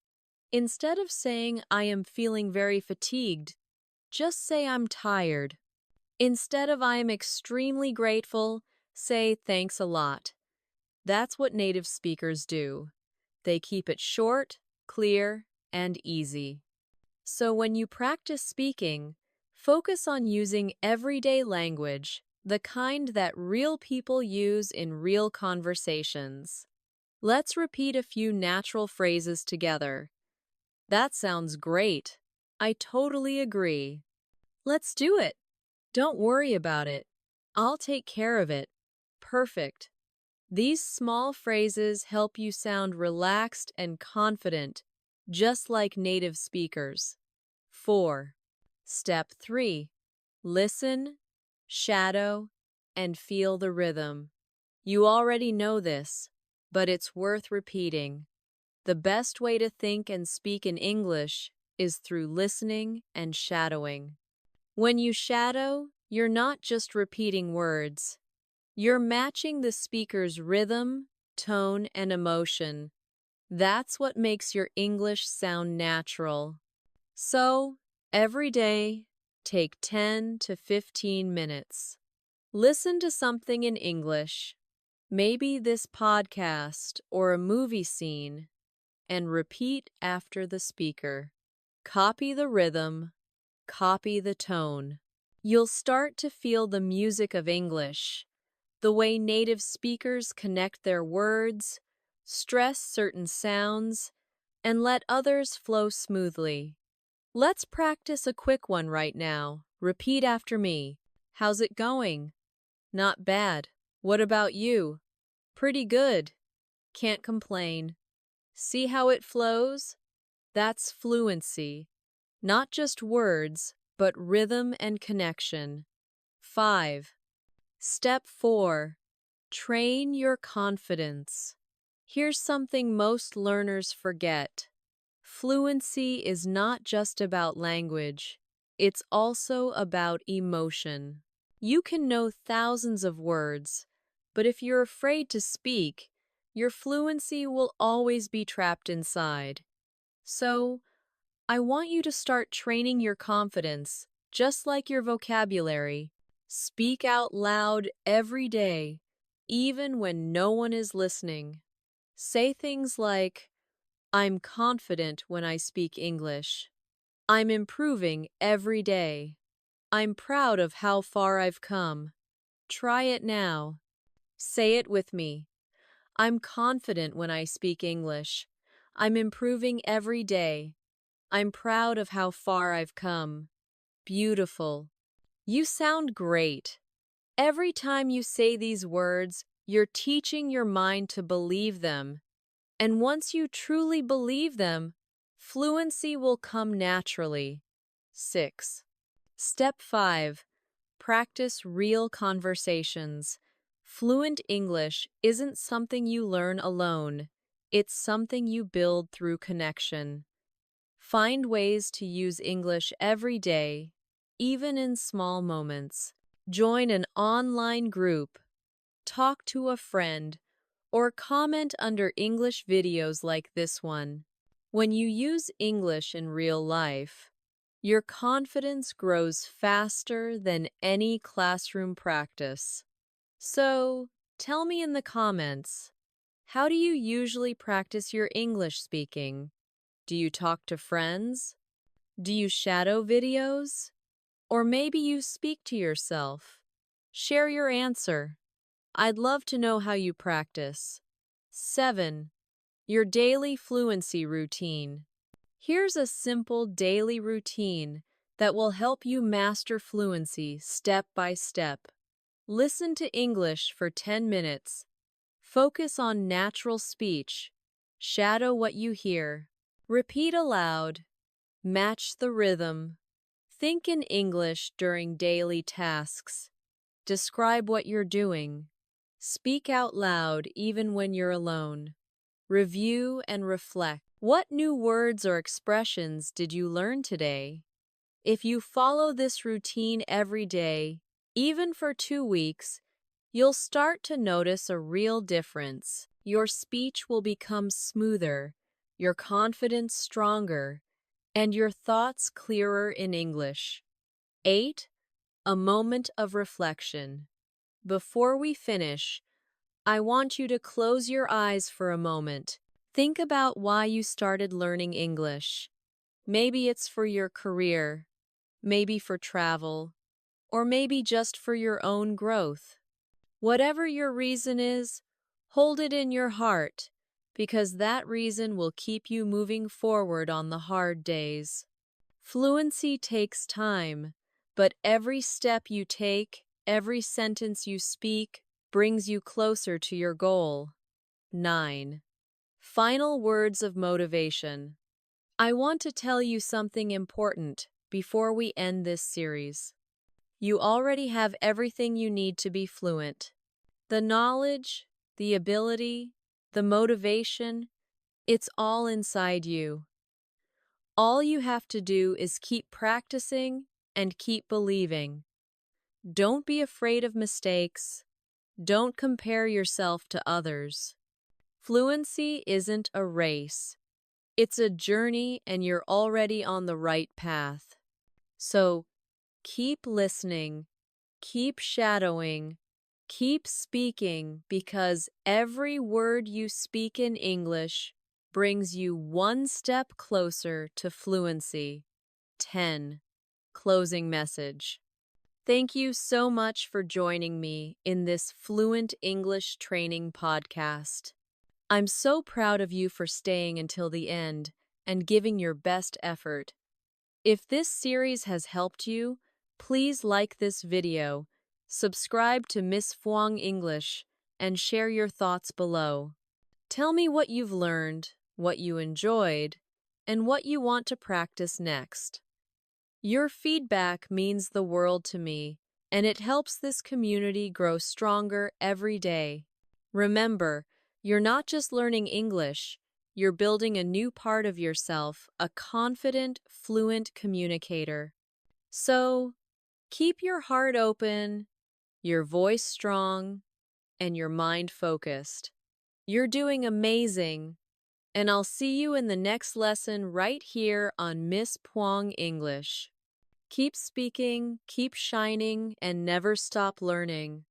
instead of saying, I am feeling very fatigued, just say, I'm tired. Instead of, I am extremely grateful, say, thanks a lot. That's what native speakers do. They keep it short, clear, and easy. So when you practice speaking, focus on using everyday language, the kind that real people use in real conversations. Let's repeat a few natural phrases together. That sounds great. I totally agree. Let's do it. Don't worry about it. I'll take care of it. Perfect. These small phrases help you sound relaxed and confident, just like native speakers. 4. Step 3. Listen, shadow, and feel the rhythm. You already know this, but it's worth repeating. The best way to think and speak in English is through listening and shadowing. When you shadow, you're not just repeating words. You're matching the speaker's rhythm, tone, and emotion. That's what makes your English sound natural. So, every day, take 10 to 15 minutes. Listen to something in English, maybe this podcast or a movie scene, and repeat after the speaker. Copy the rhythm, copy the tone. You'll start to feel the music of English, the way native speakers connect their words, stress certain sounds, and let others flow smoothly. Let's practice a quick one right now. Repeat after me. How's it going? Not bad. What about you? Pretty good. Can't complain. See how it flows? That's fluency. Not just words, but rhythm and connection. 5. Step 4. Train your confidence. Here's something most learners forget. Fluency is not just about language, it's also about emotion. You can know thousands of words, but if you're afraid to speak, your fluency will always be trapped inside. So, I want you to start training your confidence, just like your vocabulary. Speak out loud every day, even when no one is listening. Say things like, I'm confident when I speak English. I'm improving every day. I'm proud of how far I've come. Try it now. Say it with me. I'm confident when I speak English. I'm improving every day. I'm proud of how far I've come. Beautiful. You sound great. Every time you say these words, you're teaching your mind to believe them. And once you truly believe them, fluency will come naturally. 6. Step 5. Practice real conversations. Fluent English isn't something you learn alone. It's something you build through connection. Find ways to use English every day, even in small moments. Join an online group, talk to a friend, or comment under English videos like this one. When you use English in real life, your confidence grows faster than any classroom practice. So, tell me in the comments, how do you usually practice your English speaking? Do you talk to friends? Do you shadow videos? Or maybe you speak to yourself? Share your answer. I'd love to know how you practice. 7. Your daily fluency routine. Here's a simple daily routine that will help you master fluency step by step. Listen to English for 10 minutes. Focus on natural speech. Shadow what you hear. Repeat aloud. Match the rhythm. Think in English during daily tasks. Describe what you're doing. Speak out loud even when you're alone. Review and reflect. What new words or expressions did you learn today? If you follow this routine every day, even for 2 weeks, you'll start to notice a real difference. Your speech will become smoother, your confidence stronger, and your thoughts clearer in English. 8. A moment of reflection. Before we finish, I want you to close your eyes for a moment. Think about why you started learning English. Maybe it's for your career, maybe for travel, or maybe just for your own growth. Whatever your reason is, hold it in your heart, because that reason will keep you moving forward on the hard days. Fluency takes time, but every step you take, every sentence you speak, brings you closer to your goal. 9. Final words of motivation. I want to tell you something important before we end this series. You already have everything you need to be fluent. The knowledge, the ability, the motivation, it's all inside you. All you have to do is keep practicing and keep believing. Don't be afraid of mistakes. Don't compare yourself to others. Fluency isn't a race. It's a journey, and you're already on the right path. So, keep listening, keep shadowing, keep speaking, because every word you speak in English brings you one step closer to fluency. 10. Closing message. Thank you so much for joining me in this Fluent English Training podcast. I'm so proud of you for staying until the end and giving your best effort. If this series has helped you, please like this video, subscribe to Miss Fuang English, and share your thoughts below. Tell me what you've learned, what you enjoyed, and what you want to practice next. Your feedback means the world to me, and it helps this community grow stronger every day. Remember, you're not just learning English, You're building a new part of yourself, a confident, fluent communicator. So, keep your heart open, your voice strong, and your mind focused. You're doing amazing, and I'll see you in the next lesson right here on Miss Puang English. Keep speaking, keep shining, and never stop learning.